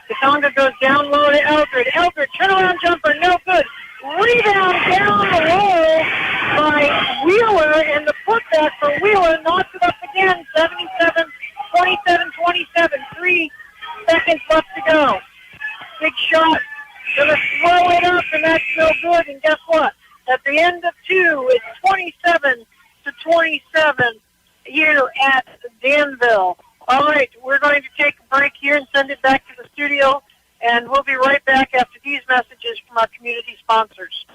Katanga goes down low to Eldred. Eldred, turnaround jumper, no good. Rebound down the low by Wheeler, and the putback for Wheeler knocks it up again. 27-27. 3 seconds left to go. Big shot. Gonna throw it up, and that's no good. And guess what? At the end of 2, it's 27-27 here at Danville. All right, we're going to take a break here and send it back to the studio, and we'll be right back after these messages from our community sponsors.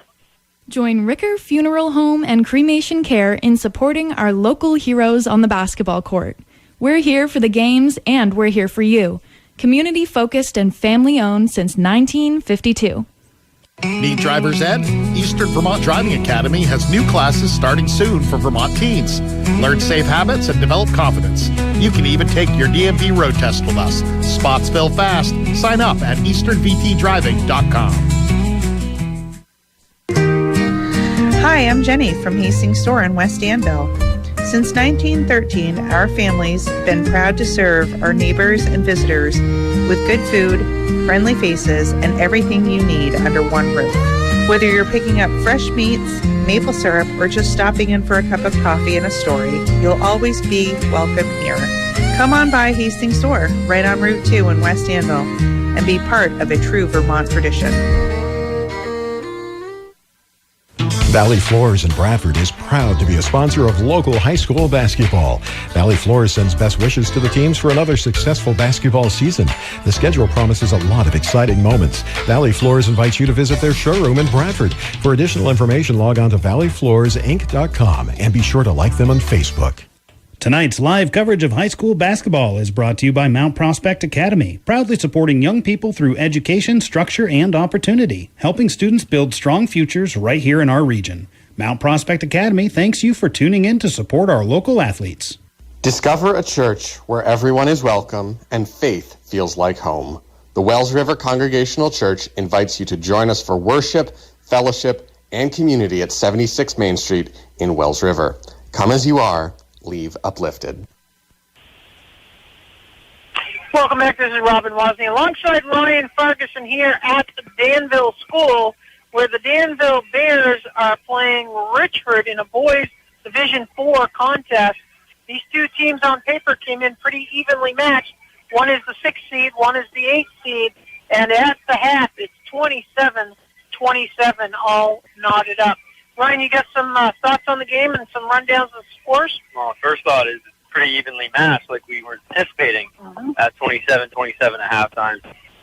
Join Ricker Funeral Home and Cremation Care in supporting our local heroes on the basketball court. We're here for the games, and we're here for you. Community-focused and family-owned since 1952. Need driver's ed? Eastern Vermont Driving Academy has new classes starting soon for Vermont teens. Learn safe habits and develop confidence. You can even take your DMV road test with us. Spots fill fast. Sign up at easternvtdriving.com. Hi, I'm Jenny from Hastings Store in West Danville. Since 1913, our family's been proud to serve our neighbors and visitors with good food, friendly faces, and everything you need under one roof. Whether you're picking up fresh meats, maple syrup, or just stopping in for a cup of coffee and a story, you'll always be welcome here. Come on by Hastings Store, right on Route 2 in West Danville, and be part of a true Vermont tradition. Valley Floors in Bradford is proud to be a sponsor of local high school basketball. Valley Floors sends best wishes to the teams for another successful basketball season. The schedule promises a lot of exciting moments. Valley Floors invites you to visit their showroom in Bradford. For additional information, log on to valleyfloorsinc.com and be sure to like them on Facebook. Tonight's live coverage of high school basketball is brought to you by Mount Prospect Academy, proudly supporting young people through education, structure, and opportunity, helping students build strong futures right here in our region. Mount Prospect Academy thanks you for tuning in to support our local athletes. Discover a church where everyone is welcome and faith feels like home. The Wells River Congregational Church invites you to join us for worship, fellowship, and community at 76 Main Street in Wells River. Come as you are. Leave uplifted. Welcome back. This is Robin Wozni alongside Ryan Ferguson here at the Danville School, where the Danville Bears are playing Richford in a boys Division IV contest. These two teams on paper came in pretty evenly matched. One is the 6th seed, one is the 8th seed, and at the half it's 27-27, all knotted up. Ryan, you got some thoughts on the game and some rundowns of scores? Well, first thought is it's pretty evenly matched like we were anticipating at 27-27 at halftime.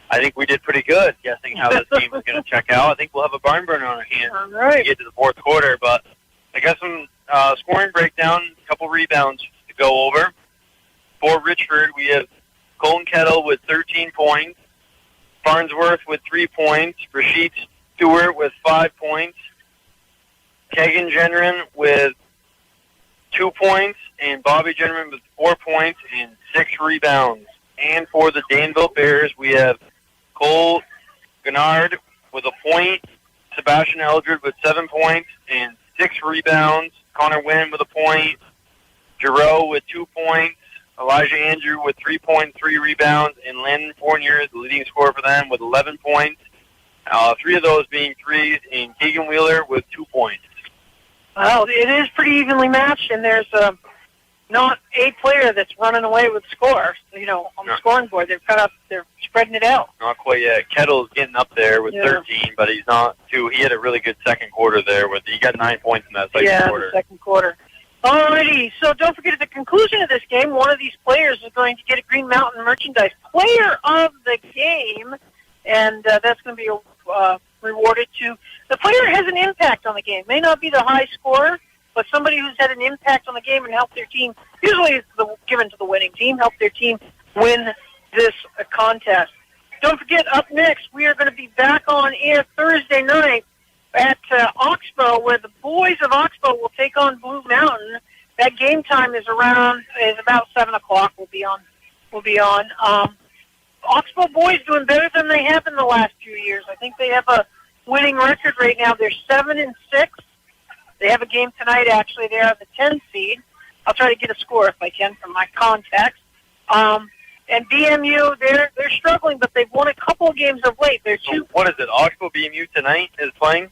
I think we did pretty good guessing how this game was going to check out. I think we'll have a barn burner on our hands to get to the fourth quarter. But I got some scoring breakdown, a couple rebounds to go over. For Richford, we have Colton Kettle with 13 points, Farnsworth with 3 points, Rashid Stewart with 5 points, Kegan Genren with 2 points, and Bobby Genren with 4 points and 6 rebounds. And for the Danville Bears, we have Cole Gennard with a point, Sebastian Eldred with 7 points and 6 rebounds. Connor Wynn with a point. Giroux with 2 points. Elijah Andrew with 3 points, 3 rebounds. And Landon Fournier, the leading scorer for them, with 11 points. 3 of those being threes. And Keegan Wheeler with 2 points. Well, it is pretty evenly matched, and there's not a player that's running away with scores, on the scoring board. They're spreading it out. Not quite yet. Kettle's getting up there with 13, but he's not too. He had a really good second quarter there. He got 9 points in that second quarter. The second quarter. Alrighty, so don't forget at the conclusion of this game, one of these players is going to get a Green Mountain Merchandise Player of the Game, and that's going to be rewarded to the player who has an impact on the game. May not be the high scorer, but somebody who's had an impact on the game and helped their team, usually it's given to the winning team, help their team win this contest. Don't forget, up next, we are going to be back on air Thursday night at Oxbow, where the boys of Oxbow will take on Blue Mountain. That game time is about 7 o'clock. We'll be on. Oxbow boys doing better than they have in the last few years. I think they have a winning record right now. They're 7-6. They have a game tonight, actually. They are the 10 seed. I'll try to get a score if I can from my contacts. And BMU, they're struggling, but they've won a couple of games of late. What is it? Oxbow BMU tonight is playing?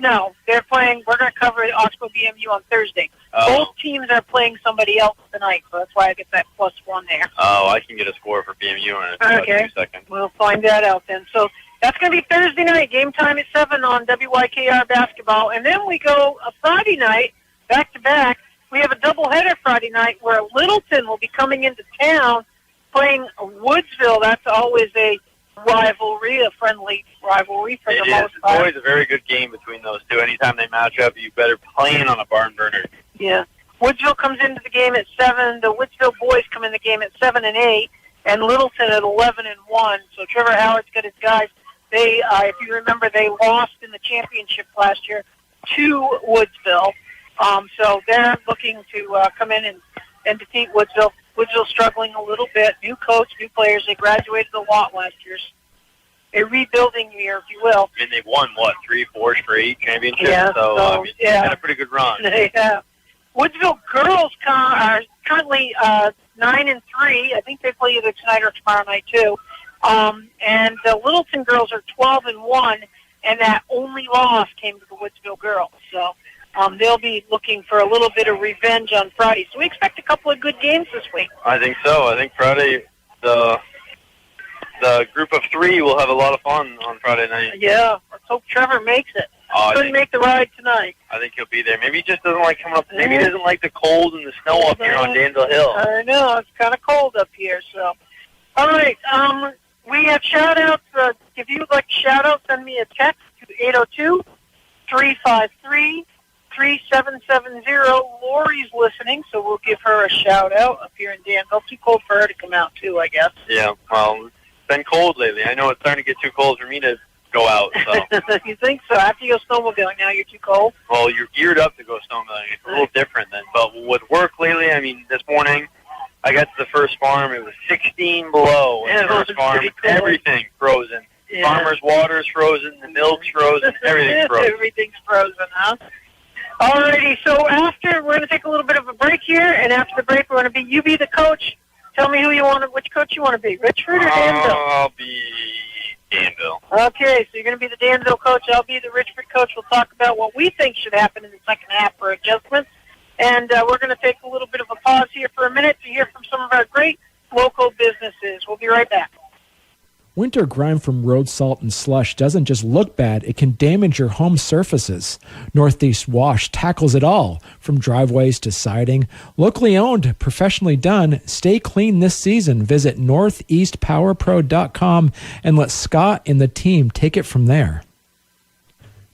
No, they're playing. We're going to cover Oxbow BMU on Thursday. Both teams are playing somebody else tonight, so that's why I get that +1 there. Oh, I can get a score for BMU in about 2 seconds. We'll find that out then. So that's going to be Thursday night. Game time at 7 on WYKR basketball. And then we go a Friday night, back-to-back. We have a doubleheader Friday night where Littleton will be coming into town playing Woodsville. That's always a rivalry, a friendly rivalry for the most part. It's always a very good game between those two. Anytime they match up, you better plan on a barn burner. Yeah. Woodsville comes into the game at 7. The Woodsville boys come in the game at 7 and 8, and Littleton at 11 and 1. So Trevor Howard's got his guys. They, if you remember, they lost in the championship last year to Woodsville. So they're looking to come in and defeat Woodsville. Woodsville struggling a little bit. New coach, new players. They graduated a lot last year. A rebuilding year, if you will. I mean, they've won, 3-4 straight championships? Yeah, they've had a pretty good run. Yeah. Woodsville girls are currently 9 and 3. I think they play either tonight or tomorrow night, too. And the Littleton girls are 12 and 1, and that only loss came to the Woodsville girls. So they'll be looking for a little bit of revenge on Friday. So we expect a couple of good games this week. I think so. I think Friday, the group of 3 will have a lot of fun on Friday night. Yeah, let's hope Trevor makes it. Couldn't make the ride tonight. I think he'll be there. Maybe he just doesn't like coming up. Maybe he doesn't like the cold and the snow up here on Danville Hill. I know. It's kind of cold up here. So, all right. We have shout-outs. If you would like to shout-out, send me a text to 802-353-3770. Lori's listening, so we'll give her a shout-out up here in Danville. Too cold for her to come out, too, I guess. Yeah, well, it's been cold lately. I know it's starting to get too cold for me to go out. So. You think so? After you go snowmobiling, now you're too cold? Well, you're geared up to go snowmobiling. It's a little different then. But with work lately, I mean, this morning, I got to the first farm. It was 16 below in the first farm. Everything frozen. Yeah. Farmer's water's frozen. The milk's frozen. Everything's frozen. Everything's frozen, huh? Alrighty, so we're going to take a little bit of a break here, and after the break, we're going to you be the coach. Tell me which coach you want to be, Richford or Danville? I'll be Danville. Okay, so you're going to be the Danville coach. I'll be the Richford coach. We'll talk about what we think should happen in the second half for adjustments. And we're going to take a little bit of a pause here for a minute to hear from some of our great local businesses. We'll be right back. Winter grime from road salt and slush doesn't just look bad, it can damage your home surfaces. Northeast Wash tackles it all, from driveways to siding. Locally owned, professionally done, stay clean this season. Visit northeastpowerpro.com and let Scott and the team take it from there.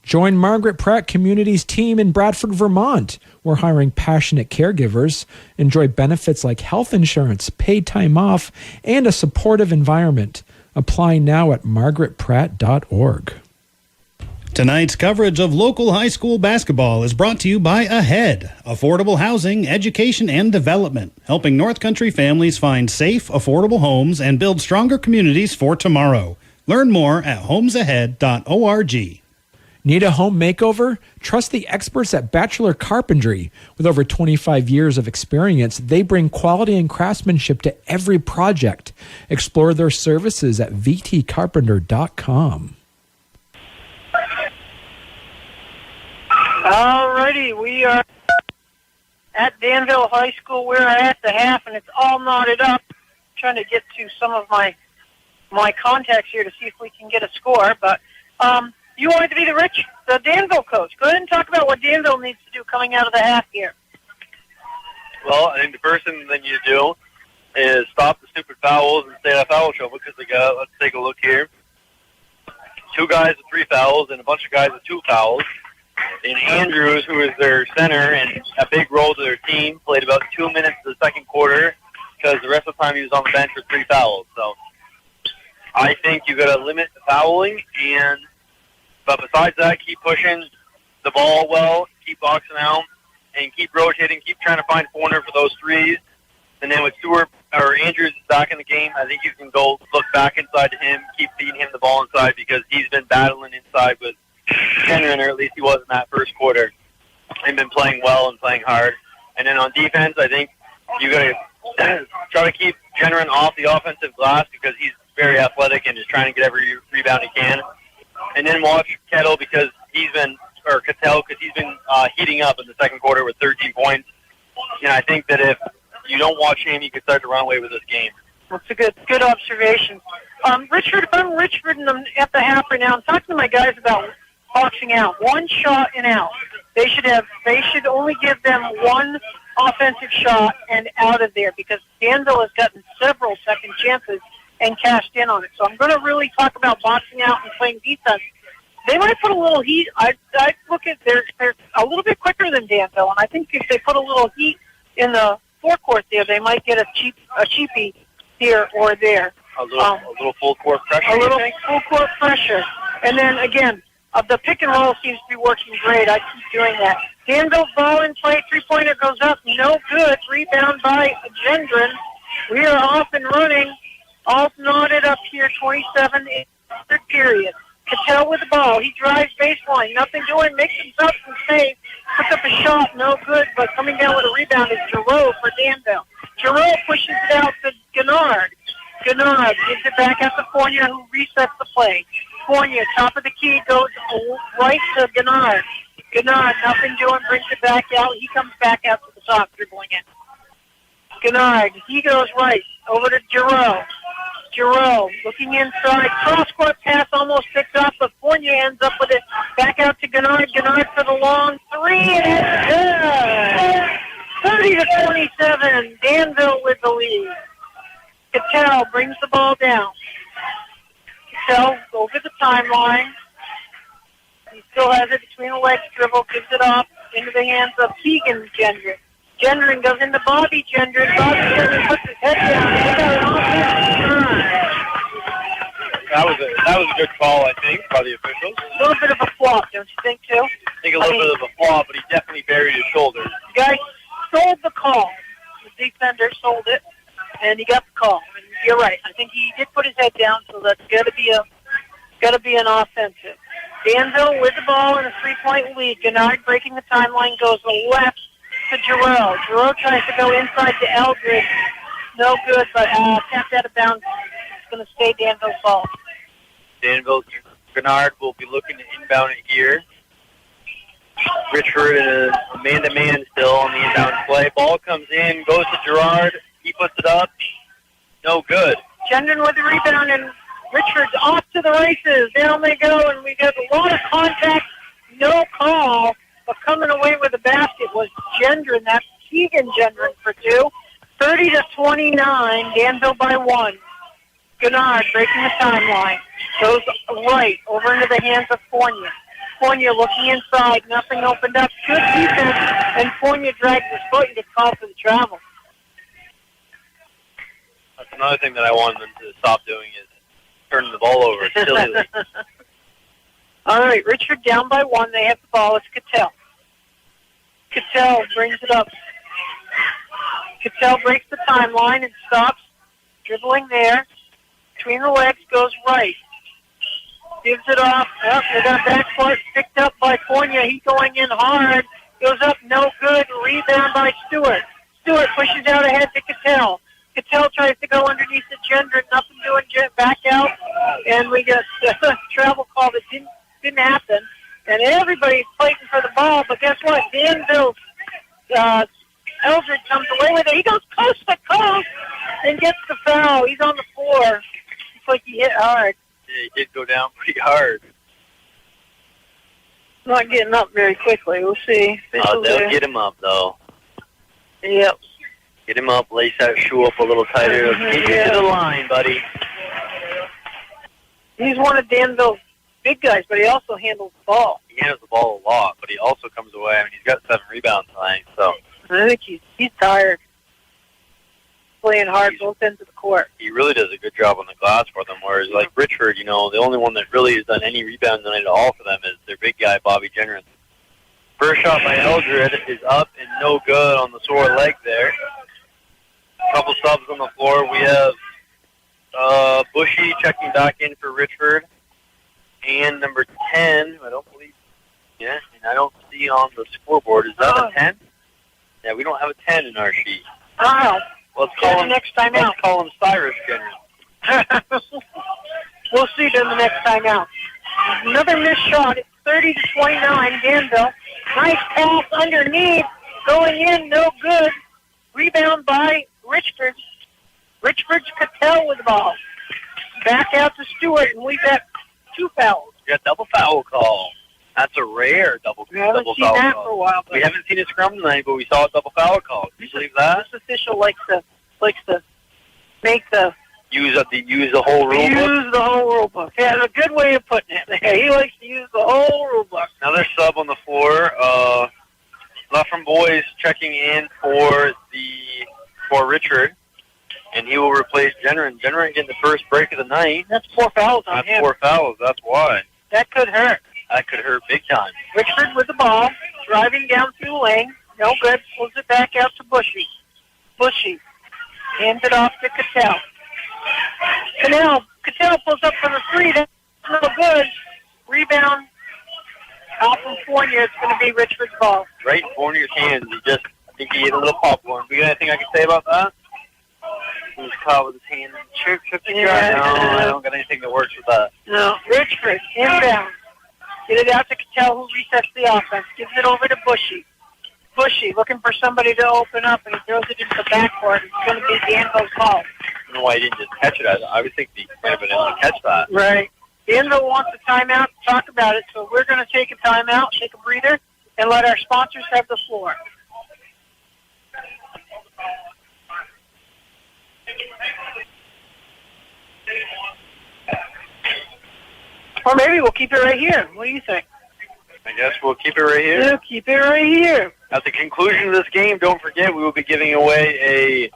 Join Margaret Pratt Community's team in Bradford, Vermont. We're hiring passionate caregivers. Enjoy benefits like health insurance, paid time off, and a supportive environment. Apply now at margaretpratt.org. Tonight's coverage of local high school basketball is brought to you by AHEAD, affordable housing, education, and development, helping North Country families find safe, affordable homes and build stronger communities for tomorrow. Learn more at homesahead.org. Need a home makeover? Trust the experts at Batchelder Carpentry. With over 25 years of experience, they bring quality and craftsmanship to every project. Explore their services at vtcarpenter.com. Alrighty, we are at Danville High School. We're at the half, and it's all knotted up. Trying to get to some of my contacts here to see if we can get a score, but you wanted to be the Danville coach. Go ahead and talk about what Danville needs to do coming out of the half here. Well, I think the first thing that you do is stop the stupid fouls and stay out of foul trouble because they got, let's take a look here, 2 guys with 3 fouls and a bunch of guys with 2 fouls. And Andrews, who is their center and a big role to their team, played about 2 minutes of the second quarter because the rest of the time he was on the bench with 3 fouls. So I think you got to limit the fouling, but besides that, keep pushing the ball well, keep boxing out, and keep rotating, keep trying to find corner for those threes. And then with Stewart or Andrews back in the game, I think you can go look back inside to him, keep feeding him the ball inside because he's been battling inside with Gendron, or at least he was in that first quarter, and been playing well and playing hard. And then on defense, I think you got to try to keep Gendron off the offensive glass because he's very athletic and is trying to get every rebound he can. And then watch Cattell because he's been heating up in the second quarter with 13 points. And I think that if you don't watch him, you can start to run away with this game. That's a good observation. Richford, if I'm Richford and I'm at the half right now, I'm talking to my guys about boxing out. 1 shot and out. They should only give them 1 offensive shot and out of there because Danville has gotten several second chances and cashed in on it. So I'm going to really talk about boxing out and playing defense. They might put a little heat. I look at they're a little bit quicker than Danville, and I think if they put a little heat in the forecourt there, they might get a cheapie here or there. A little full court pressure. A little full court pressure, and then again, the pick and roll seems to be working great. I keep doing that. Danville's ball in play. 3-pointer goes up. No good. Rebound by Gendron. We are off and running. All knotted up here. 27 in the third period. Cattell with the ball. He drives baseline. Nothing doing. Makes himself some save. Puts up a shot. No good. But coming down with a rebound is Giroux for Danville. Giroux pushes it out to Gennard. Gennard gives it back out to Fournier, who resets the play. Fournier, top of the key, goes right to Gennard. Gennard, nothing doing, brings it back out. He comes back out to the top, dribbling it. Gennard, he goes right, over to Giroux. Giroux, looking inside. Cross-court pass almost picked up, but Fournier ends up with it. Back out to Gennard. Gennard for the long 3, and it's good. 30-27, Danville with the lead. Cattell brings the ball down. Cattell over the timeline. He still has it between the legs, dribble, gives it off into the hands of Keegan Gendron. Gendron goes into Bobby Gendron. Bobby Gendron puts his head down. He got an offensive time. That was a good call, I think, by the officials. A little bit of a flop, don't you think, too? I think a little bit of a flop, but he definitely buried his shoulders. The guy sold the call. The defender sold it, and he got the call. And you're right. I think he did put his head down, so that's got to be an offensive. Danville with the ball in a 3-point lead. Gennard breaking the timeline, goes left to Giroux. Giroux tries to go inside to Eldridge. No good, but tapped out of bounds. It's going to stay Danville's ball. Danville, Gennard will be looking to inbound it here. Richford in a man-to-man still on the inbound play. Ball comes in, goes to Gerard. He puts it up. No good. Gendron with the rebound, and Richford's off to the races. Down they go, and we got a lot of contact. No call, but coming away with the basket was Gendron. That's Keegan Gendron for 2. 30-29, Danville by 1. Gennard breaking the timeline. Goes right over into the hands of Fournier. Fournier looking inside. Nothing opened up. Good defense, and Fournier drags his foot and gets called for the travel. That's another thing that I want them to stop doing is turning the ball over silly. All right, Richford down by 1. They have the ball. It's Cattell. Cattell brings it up. Cattell breaks the timeline and stops. Dribbling there. Between the legs, goes right. Gives it off. Up. They got a back court picked up by Fournier. He's going in hard. Goes up, no good. Rebound by Stewart. Stewart pushes out ahead to Cattell. Cattell tries to go underneath the Gendron. Nothing doing. Back out. And we get a travel call that didn't happen. And everybody's fighting for the ball. But guess what? Danville, Eldred comes away with it. He goes coast to coast and gets the foul. He's on the floor. It's like he hit hard. Yeah, he did go down pretty hard. Not getting up very quickly. We'll see. They'll get him up, though. Yep. Get him up, lace that shoe up a little tighter. Keep you to the line, buddy. He's one of Danville's big guys, but he also handles the ball. He handles the ball a lot, but he also comes away. I mean, he's got 7 rebounds tonight, so. I think he's tired. Playing hard both ends of the court. He really does a good job on the glass for them, whereas like Richford, you know, the only one that really has done any rebounds tonight at all for them is their big guy, Bobby Generous. First shot by Eldred is up and no good on the sore leg there. Couple subs on the floor. We have Bushy checking back in for Richford. And number 10, I don't believe, and I don't see on the scoreboard. Is that a 10? Yeah, we don't have a 10 in our sheet. Oh. Let's call him next time out. Let's call him Cyrus General. We'll see them the next time out. Another missed shot. It's 30-29, Danville. Nice pass underneath. Going in, no good. Rebound by Richford. Richford's Cattell with the ball. Back out to Stewart, and we've got 2 fouls. We got double foul call. That's a rare double foul call. We haven't seen that for a while. We haven't seen a scrum tonight, but we saw a double foul call. Can you believe that? This official likes to make the use the whole rule book. Use the whole rule book. Yeah, that's a good way of putting it. He likes to use the whole rule book. Another sub on the floor. Left from boys checking in for Richard, and he will replace Generin. Generin getting the first break of the night. That's 4 fouls on him. That's 4 fouls. That's why. That could hurt. That could hurt big time. Richford with the ball, driving down through the lane. No good. Pulls it back out to Bushy. Bushy hands it off to Cattell. Cattell pulls up for the 3. That's no good. Rebound out from Fournier. It's going to be Richford's ball. Right in Fournier's hands. I think he ate a little popcorn. Do you got anything I can say about that? He was caught with his hand in the No, I don't got anything that works with that. No. Richford, inbound. Get it out to Cattell, who resets the offense. Gives it over to Bushy. Bushy looking for somebody to open up, and he throws it into the backcourt. It's going to be Danville's ball. I don't know why he didn't just catch it. I would think he might have been able to catch that. Right. Danville wants a timeout to talk about it, so we're going to take a timeout, take a breather, and let our sponsors have the floor. Or maybe we'll keep it right here. What do you think? I guess we'll keep it right here. Yeah, keep it right here. At the conclusion of this game, don't forget, we will be giving away a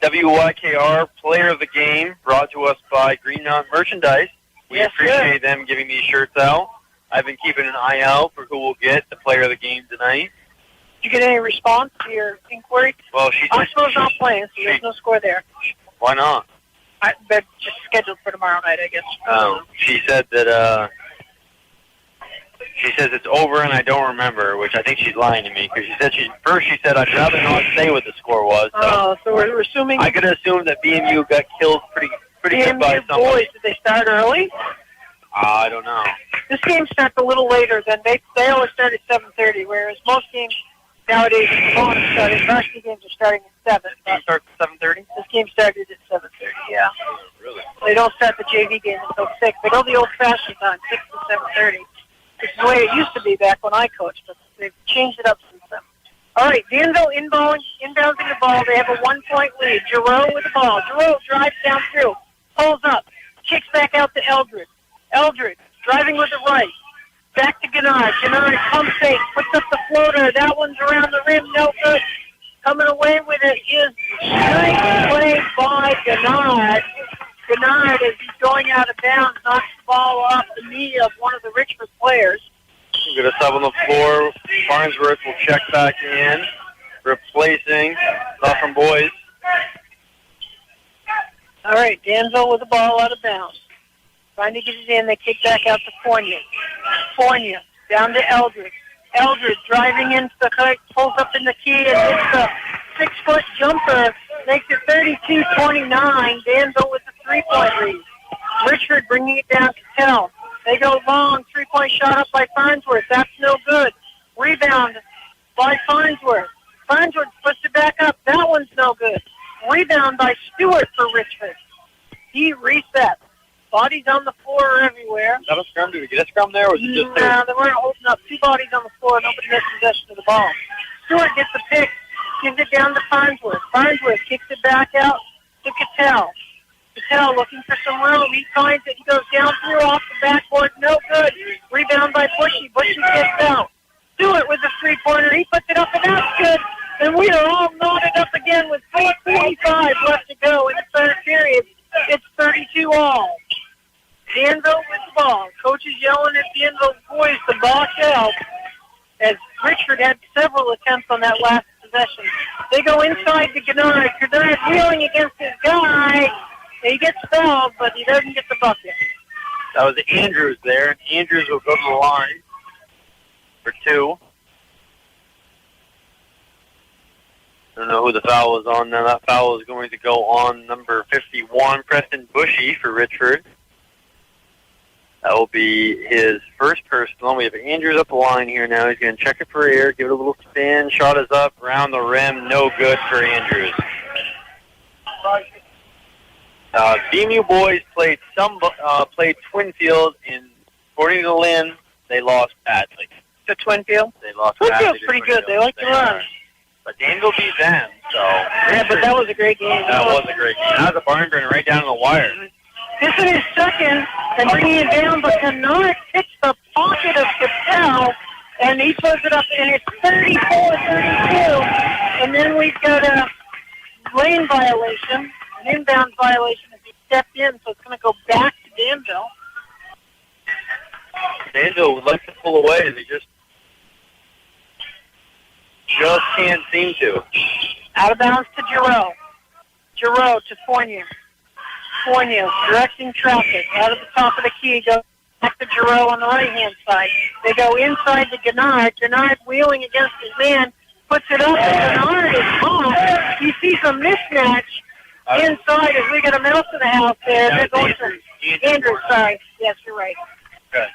WYKR Player of the Game brought to us by Green Mountain Merchandise. We appreciate them giving these shirts out. I've been keeping an eye out for who will get the Player of the Game tonight. Did you get any response to your inquiry? Well, I'm supposed not playing, so there's no score there. Why not? They're just scheduled for tomorrow night, I guess. She said that, she says it's over and I don't remember, which I think she's lying to me, because she said I'd rather not say what the score was. So we're assuming... I could assume that BMU got killed pretty good by somebody. Boys, did they start early? I don't know. This game starts a little later than they always start at 7:30, whereas most games nowadays varsity games are starting at 7. This game starts at 7:30? This game started at 7:30, yeah. Really? They don't start the JV game until 6. They go the old-fashioned time, 6 to 7:30. It's the way it used to be back when I coached, but they've changed it up since then. All right, Danville inbounding the ball. They have a 1-point lead. Giroux with the ball. Giroux drives down through, pulls up, kicks back out to Eldred. Eldred driving with the right. Back to Gennard. Gennard pump fake, puts up the floater. That one's around the rim, no good. Coming away with it is nice play by Gennard. Gennard, as he's going out of bounds, knocks the ball off the knee of one of the Richford players. We're going to sub on the floor. Farnsworth will check back in, replacing left from boys. All right, Danville with the ball out of bounds. Trying to get it in. They kick back out to Fournier. Fournier down to Eldred. Eldred driving into the hook, pulls up in the key and hits the 6-foot jumper. Makes it 32-29. Danville with the 3-point lead. Richford bringing it down to Tell. They go long. 3-point shot up by Farnsworth. That's no good. Rebound by Farnsworth. Farnsworth puts it back up. That one's no good. Rebound by Stewart for Richford. He resets. Bodies on the floor everywhere. Is that a scrum? Did we get a scrum there, or was it just No, they weren't holding up. 2 bodies on the floor. Nobody has possession of the ball. Stewart gets the pick. Gives it down to Farnsworth. Farnsworth kicks it back out to Cattell. Cattell looking for some room. He finds it. He goes down through off the backboard. No good. Rebound by Bushy. Bushy gets out. Stewart with the 3-pointer. He puts it up, and that's good. And we are all knotted up again with 4:45 left to go in the third period. It's 32 all. Danville with the ball. Coach is yelling at Danville boys to box out, as Richford had several attempts on that last possession. They go inside to Gennard. Gennard wheeling against his guy. He gets fouled, but he doesn't get the bucket. That was Andrews there. Andrews will go to the line for 2. I don't know who the foul was on now. That foul is going to go on number 51, Preston Bushy for Richford. That will be his first personal. We have Andrews up the line here now. He's going to check it for air, give it a little spin. Shot is up, around the rim. No good for Andrews. BMU boys played Twinfield, and according to Lynn, they lost badly. To Twinfield? They lost badly. Twinfield's pretty good. They like to run. But Danville beat them, so... Yeah, but that was a great game. That was a great game. That was a barn burner right down to the wire. This is his second, and bringing it down, but Kennard hits the pocket of Cattell, and he puts it up, and it's 34-32. And then we've got a lane violation, an inbound violation as he stepped in, so it's going to go back to Danville. Danville would like to pull away, they just can't seem to. Out of bounds to Giroux. Giroux to Fournier. Fournier directing traffic out of the top of the key. Goes back to Giroux on the right-hand side. They go inside to Gennard. Gennard wheeling against his man. Puts it up, and Gennard is off. He sees a mismatch inside as we get a mouse in the house there. They're going to Andrews, sorry. Yes, you're right. Okay.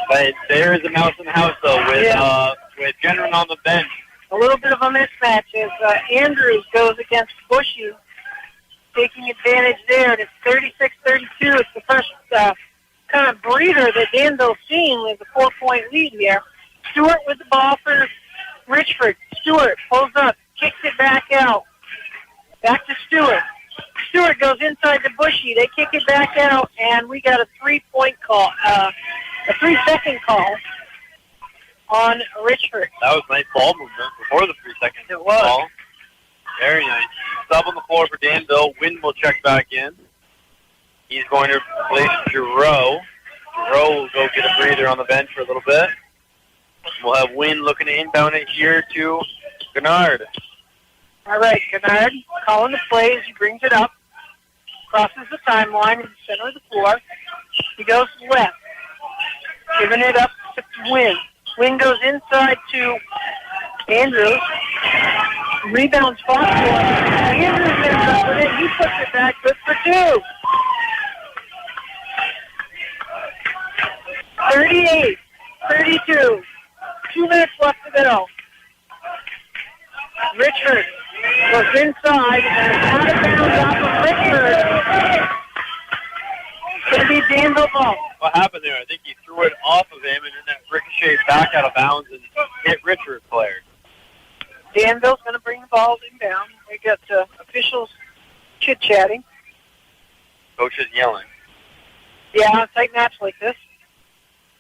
But there is a mouse in the house, though, with General on the bench. A little bit of a mismatch as Andrews goes against Bushy, taking advantage there. And it's 36-32. It's the first kind of breather that Danville's seen with a 4-point lead here. Stewart with the ball for Richford. Stewart pulls up, kicks it back out. Back to Stewart. Stewart goes inside to Bushy. They kick it back out, and we got a 3-point call, a 3-second call on Richford. That was nice ball movement before the 3 seconds. It was. Ball. Very nice. Sub on the floor for Danville. Wynn will check back in. He's going to replace Giroux. Giroux will go get a breather on the bench for a little bit. We'll have Wynn looking to inbound it here to Gennard. All right, Gennard calling the plays. He brings it up, crosses the timeline in the center of the floor. He goes left, giving it up to Wynn. Wynn goes inside to Andrews. Rebounds fought for. Andrews ends up with it. He puts it back. Good for 2. 38-32. 2 minutes left to go. Richford goes inside and out of bounds off of Richford. It's going to be Danville ball. What happened there? I think he threw it off of him, and then that ricocheted back out of bounds and hit Richford player. Danville's going to bring the ball inbound. We got officials chit-chatting. Coaches yelling. Yeah, a tight match like this.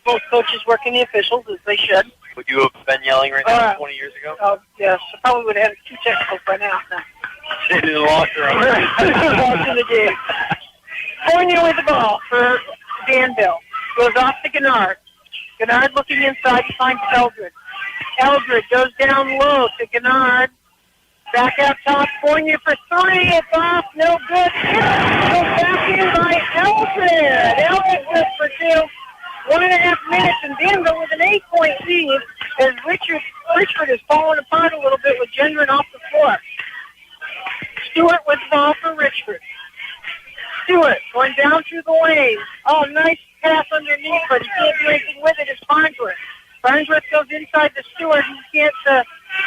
Both coaches working the officials, as they should. Would you have been yelling right now 20 years ago? Oh, yes. I probably would have had 2 technicals by now. In the locker room. Lost in the game. Fournier with the ball for Danville. Goes off to Gennard. Gennard looking inside. He finds Eldred. Eldred goes down low to Gennard. Back out top, Fournier for three. It's off, no good. Goes back in by Eldred. Eldred good for two. 1.5 minutes, and Danville with an 8-point lead as Richford is falling apart a little bit with Gendron off the floor. Stewart with the ball for Richford. Stewart going down through the lane. Oh, nice pass underneath, but he can't do anything with it. It's Farnsworth. Farnsworth goes inside to Stewart. He can't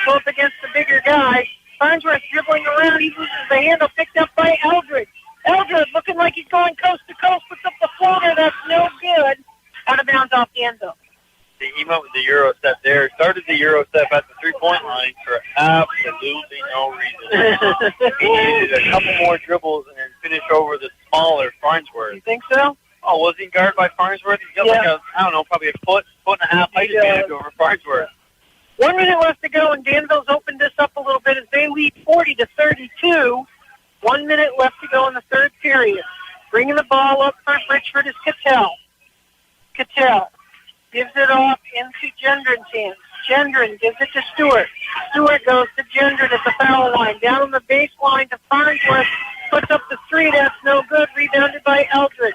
go up against the bigger guy. Farnsworth dribbling around. He loses the handle, picked up by Eldred. Eldred looking like he's going coast to coast, puts up the floater. That's no good. Out of bounds off the end zone. He went with the Euro step there. Started the Euro step at the three-point line for absolutely no reason. He needed a couple more dribbles and then finish over the smaller Farnsworth. You think so? Oh, was he guarded by Farnsworth? He's got like probably a foot and a half height advantage over Farnsworth. 1 minute left to go, and Danville's opened this up a little bit as they lead 40-32. 1 minute left to go in the third period. Bringing the ball up for Richford is Cattell. Cattell gives it off into Gendron's hands. Gendron gives it to Stewart. Stewart goes to Gendron at the foul line. Down on the baseline to Farnsworth. Puts up the three. That's no good. Rebounded by Eldred.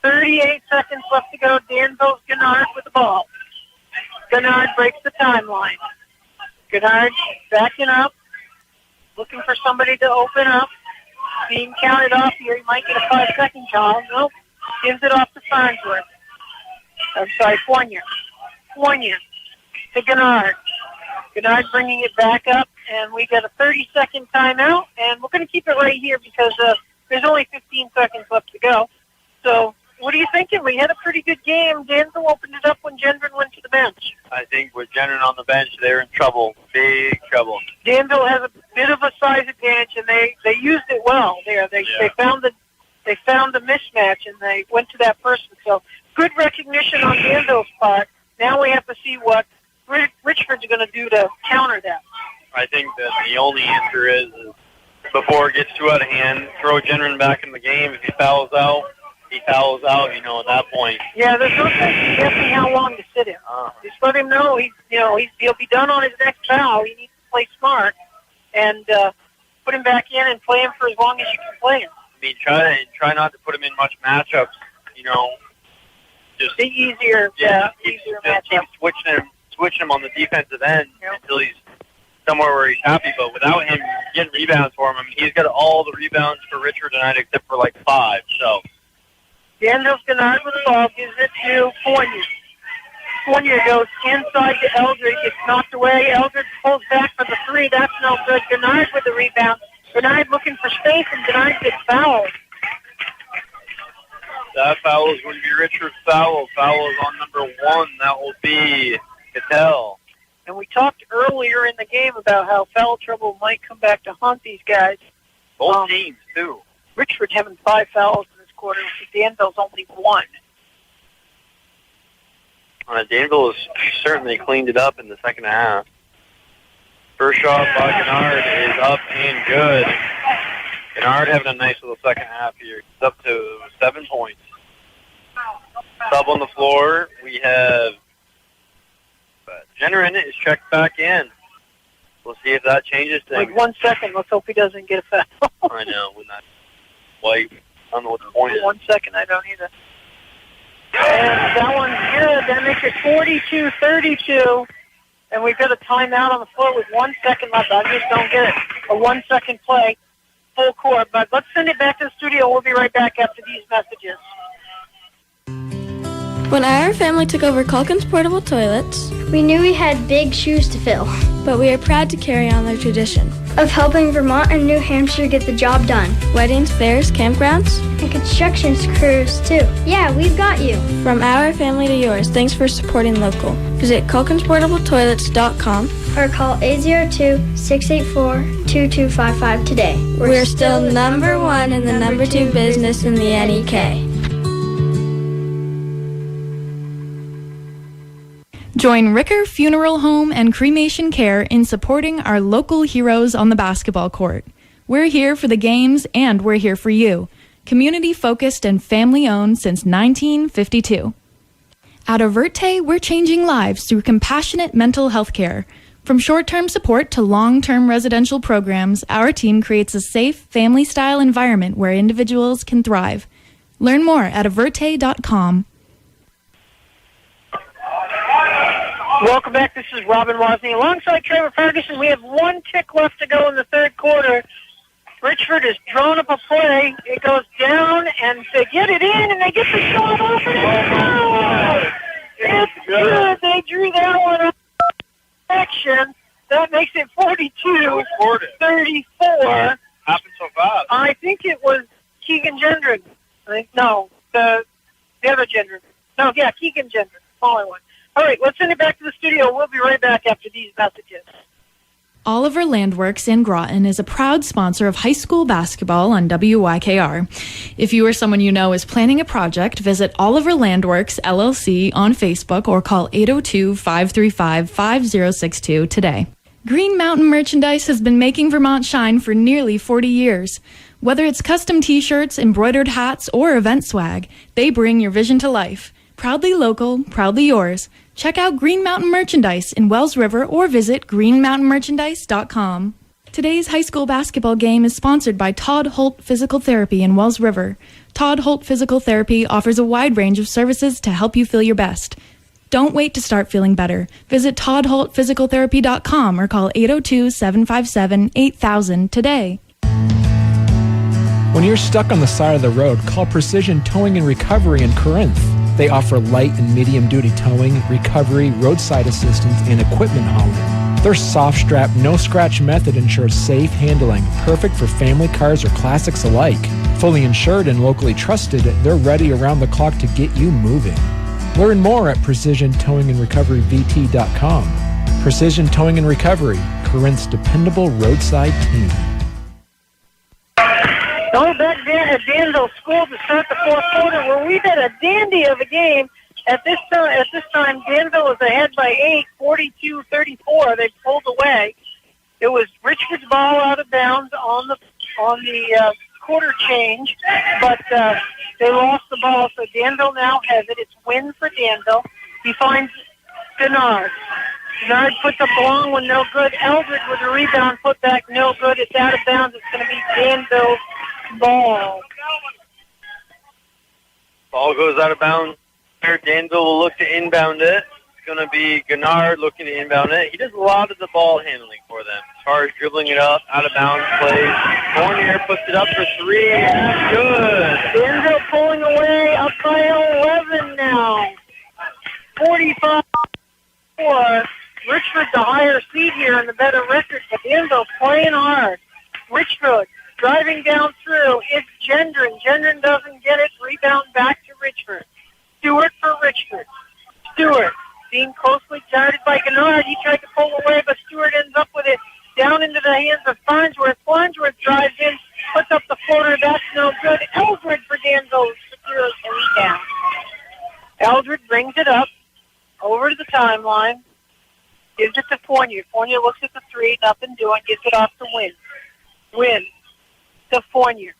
38 seconds left to go. Danville's Gennard with the ball. Gennard breaks the timeline. Gennard backing up. Looking for somebody to open up. Being counted off here. He might get a 5-second call. Nope. Gives it off to Farnsworth. I'm sorry, Fournier. Fournier to Gennard. Gennard bringing it back up, and we got a 30-second timeout, and we're going to keep it right here because there's only 15 seconds left to go. So what are you thinking? We had a pretty good game. Danville opened it up when Gendron went to the bench. I think with Gendron on the bench, they're in trouble, big trouble. Danville has a bit of a size advantage, and they used it well there. They found the mismatch, and they went to that person. So good recognition on Danville's part. Now we have to see what Richford's going to do to counter that. I think that the only answer is before it gets too out of hand, throw Gendron back in the game. If he fouls out, at that point. Yeah, there's no sense in guessing how long to sit him. Just let him know he'll be done on his next foul. He needs to play smart and put him back in and play him for as long as you can play him. I mean, try not to put him in much matchups. Just the easier matchup. Keep switching him on the defensive end until he's somewhere where he's happy. But without him getting rebounds for him, I mean, he's got all the rebounds for Richford tonight except for like 5. So Danville's Gennard with the ball, gives it to Fournier. Fournier goes inside to Eldred, gets knocked away. Eldred pulls back for the three. That's no good. Gennard with the rebound. Gennard looking for space, and Gennard gets fouled. That foul is going to be Richard's foul. Foul is on number 1. That will be Cattell. And we talked earlier in the game about how foul trouble might come back to haunt these guys. Both teams, too. Richford having 5 fouls in this quarter, Danville's only 1. Danville has certainly cleaned it up in the second half. First shot by Gennard is up and good. Gennard having a nice little second half here. It's up to 7 points. Sub on the floor. We have Gendron is checked back in. We'll see if that changes things. Like 1 second. Let's hope he doesn't get a foul. I know. When that white, I don't know what the point is. 1 second. I don't either. And that one's good. That makes it 42-32. And we've got a timeout on the floor with 1 second left. I just don't get it. A 1 second play. Full court. But let's send it back to the studio. We'll be right back after these messages. When our family took over Calkins portable toilets, we knew we had big shoes to fill. But we are proud to carry on their tradition of helping Vermont and New Hampshire get the job done. Weddings, fairs, campgrounds, and construction crews too. Yeah, we've got you. From our family to yours, thanks for supporting local. Visit CalkinsPortableToilets.com or call 802-684-2255 today. We're still number 1 and the number 2 business in the NEK. Join Ricker Funeral Home and Cremation Care in supporting our local heroes on the basketball court. We're here for the games and we're here for you. Community-focused and family-owned since 1952. At Averte, we're changing lives through compassionate mental health care. From short-term support to long-term residential programs, our team creates a safe, family-style environment where individuals can thrive. Learn more at Averte.com. Welcome back. This is Robin Wozny alongside Trevor Ferguson. We have 1 tick left to go in the third quarter. Richford has drawn up a play. It goes down, and they get it in, and they get the shot off, and it's good. They drew that one up. Action. That makes it 42-34. Happened so fast. I think it was Keegan Gendron. No, the other Gendron. No, yeah, Keegan Gendron, smaller one. All right, let's send it back to the studio. We'll be right back after these messages. Oliver Landworks in Groton is a proud sponsor of high school basketball on WYKR. If you or someone you know is planning a project, visit Oliver Landworks LLC on Facebook or call 802-535-5062 today. Green Mountain Merchandise has been making Vermont shine for nearly 40 years. Whether it's custom t-shirts, embroidered hats, or event swag, they bring your vision to life. Proudly local, proudly yours. Check out Green Mountain Merchandise in Wells River or visit greenmountainmerchandise.com. Today's high school basketball game is sponsored by Todd Holt Physical Therapy in Wells River. Todd Holt Physical Therapy offers a wide range of services to help you feel your best. Don't wait to start feeling better. Visit toddholtphysicaltherapy.com or call 802-757-8000 today. When you're stuck on the side of the road, call Precision Towing and Recovery in Corinth. They offer light and medium-duty towing, recovery, roadside assistance, and equipment hauling. Their soft strap, no-scratch method ensures safe handling, perfect for family cars or classics alike. Fully insured and locally trusted, they're ready around the clock to get you moving. Learn more at PrecisionTowingAndRecoveryVT.com. Precision Towing and Recovery, Corinth's dependable roadside team. Going back there at Danville School to start the fourth quarter, where we've had a dandy of a game. At this time, Danville is ahead by 8, 42-34. They pulled away. It was Richford's ball out of bounds on the quarter change, but they lost the ball. So Danville now has it. It's win for Danville. He finds Denard. Denard puts up a long one, no good. Eldred with a rebound, put back, no good. It's out of bounds. It's going to be Danville's ball. Ball goes out of bounds. Danville will look to inbound it. It's going to be Gennard looking to inbound it. He does a lot of the ball handling for them. As far as dribbling it up, out of bounds plays. Fournier puts it up for 3. That's good. Danville pulling away, up by 11 now. 45-4. Richford the higher seed here and the better record, but Danville playing hard. Richford driving down through. It's Gendron. Gendron doesn't get it. Rebound back to Richford. Stewart for Richford. Stewart being closely guarded by Gennard. He tried to pull away, but Stewart ends up with it down into the hands of Farnsworth. Farnsworth drives in, puts up the floater. That's no good. Eldred for Danville secures the rebound. Eldred brings it up over to the timeline. Gives it to Fournier. Fournier looks at the 3, nothing doing. Gets it off to Wynn. Wynn to Fournier.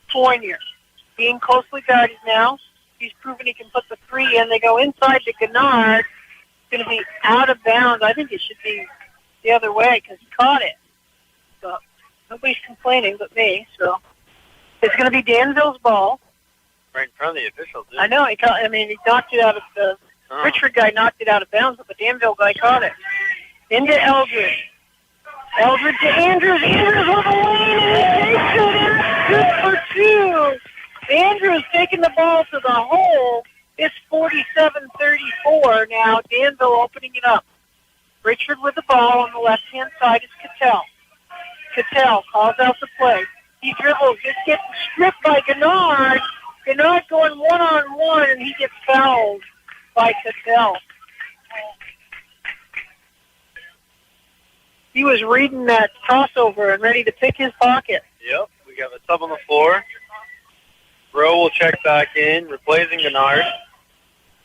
Fournier being closely guarded now. He's proven he can put the 3 in. They go inside to Gennard. It's going to be out of bounds. I think it should be the other way because he caught it. So nobody's complaining but me. So it's going to be Danville's ball. Right in front of the official, too. I know. He knocked it out of the... Richford guy knocked it out of bounds, but the Danville guy caught it. Into Eldred. Eldred to Andrews. Andrews on the lane, and he takes it in. Good for 2. Andrews taking the ball to the hole. It's 47-34 now. Danville opening it up. Richford with the ball on the left-hand side is Cattell. Cattell calls out the play. He dribbles. Just gets stripped by Gennard. Gennard going one-on-one, and he gets fouled by Cattell. He was reading that crossover and ready to pick his pocket. Yep, we got a sub on the floor. Rowe will check back in, replacing Gennard.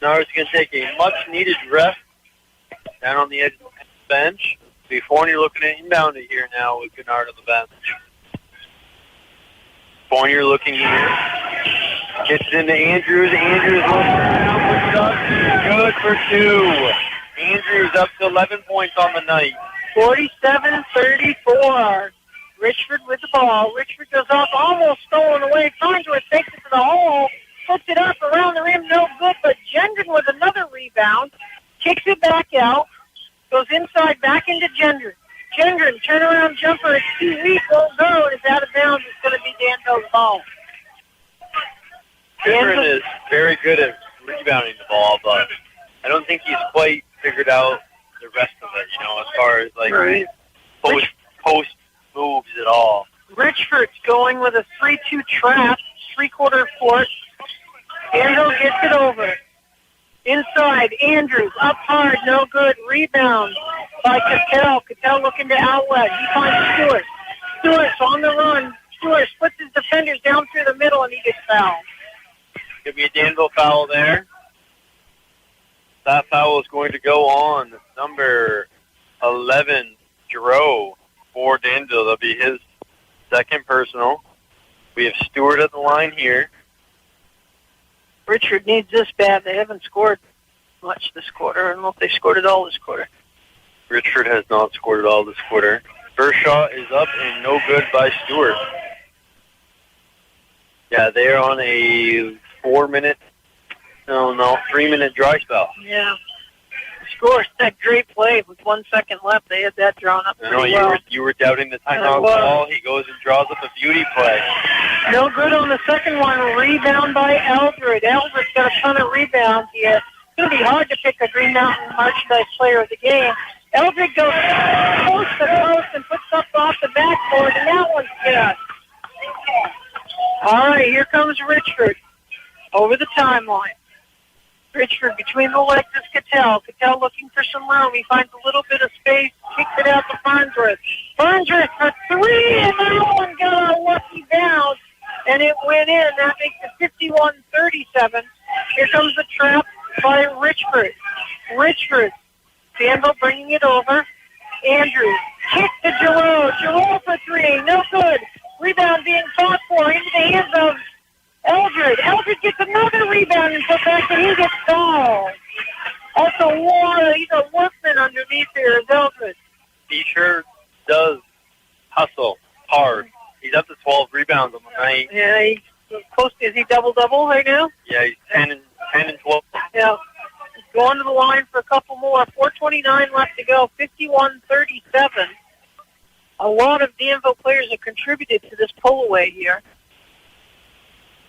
Gennard's going to take a much-needed rest down on the edge of the bench. Fournier looking to inbound it here now with Gennard on the bench. Fournier looking here. Gets it into Andrews. Andrews looks around, puts it up. Good for 2. Andrews up to 11 points on the night. 47-34. Richford with the ball. Richford goes off, almost stolen away. Farnsworth takes it to the hole, puts it up around the rim, no good, but Gendron with another rebound, kicks it back out, goes inside, back into Gendron. Gendron, turnaround jumper, it's too weak, won't go, and it's out of bounds. It's going to be Danville's ball. Gendron is very good at rebounding the ball, but I don't think he's quite figured out the rest of it, as far as, post moves at all. Richford's going with a 3-2 trap, three-quarter court. Danville gets it over. Inside, Andrews, up hard, no good. Rebound by Cattell. Cattell looking to outlet. He finds Stewart. Stewart's on the run. Stewart splits his defenders down through the middle, and he gets fouled. Could be a Danville foul there. That foul is going to go on number 11, Giroux, for Danville. That'll be his second personal. We have Stewart at the line here. Richford needs this bad. They haven't scored much this quarter. I don't know if they scored it all this quarter. Richford has not scored at all this quarter. First shot is up and no good by Stewart. Yeah, they're on a 3-minute dry spell. Yeah. Scores that great play with 1 second left. They had that drawn up pretty well. You were doubting the timeout call. He goes and draws up a beauty play. No good on the second one. Rebound by Eldred. Eldred's got a ton of rebounds here. It's going to be hard to pick a Green Mountain Merchandise Player of the Game. Eldred goes close to post and puts up off the backboard, and that one's good. All right, here comes Richford over the timeline. Richford between the legs is Cattell. Cattell looking for some room. He finds a little bit of space, kicks it out to Farnsworth. Farnsworth for three, and that one got a lucky bounce, and it went in. That makes it 51-37. Here comes the trap by Richford. Richford, Danville bringing it over. Andrews, kick to Giroux. Giroux for three, no good. Rebound being fought for into the hands of Eldred. Eldred gets another rebound and put back, and he gets fouled. Also, he's a workman underneath here, is Eldred. He sure does hustle hard. He's up to 12 rebounds on the night. Yeah, he's close. Is he double-double right now? Yeah, he's 10 and 12. Yeah. He's going to the line for a couple more. 4:29 left to go. 51-37. A lot of Danville players have contributed to this pull-away here.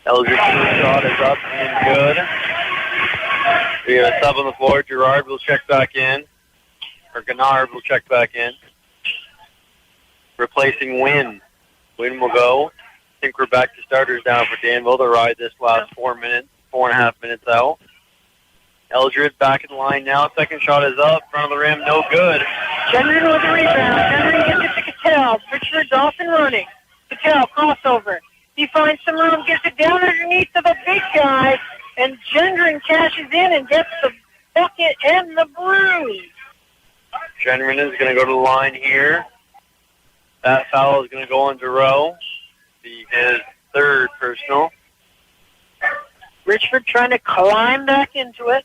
Eldred's shot is up and good. We have a sub on the floor. Gerard will check back in. Or Gennard will check back in. Replacing Wynn. Wynn will go. I think we're back to starters now for Danville to ride this last 4.5 minutes out. Eldred back in the line now. Second shot is up. Front of the rim. No good. Gendron with the rebound. Gendron gets it to Cattell. Richard's off and running. Cattell, crossover. He finds some room, gets it down underneath to the big guy, and Gendron cashes in and gets the bucket and the bruise. Gendron is going to go to the line here. That foul is going to go on Giroux. Be his third personal. Richford trying to climb back into it.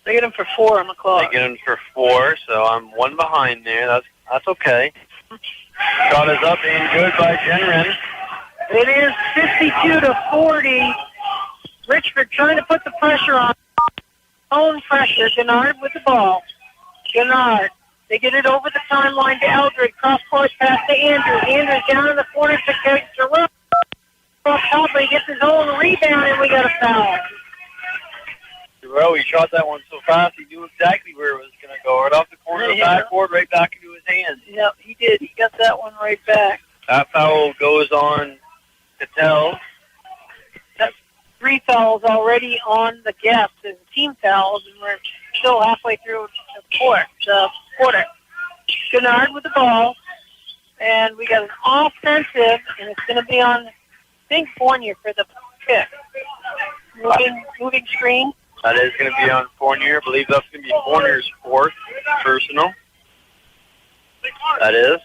They get him for 4 on the clock. They get him for 4, so I'm one behind there. That's okay. Shot is up and good by Gendron. It is 52-40. Richford trying to put the pressure on. Own pressure. Gennard with the ball. Gennard. They get it over the timeline to Eldred. Cross-court pass to Andrews. Andrews down in the corner to Giroux. Off top, but he gets his own rebound, and we got a foul. Giroux, he shot that one so fast, he knew exactly where it was going to go. Right off the corner of the backboard, right back into his hands. Yep, he did. He got that one right back. That foul goes on Cattell. That's 3 fouls already on the guests as team fouls, and we're still halfway through the quarter. Gennard with the ball, and we got an offensive, and it's going to be on, I think, Fournier for the pick. Moving screen. That is going to be on Fournier. I believe that's going to be Fournier's fourth personal. That is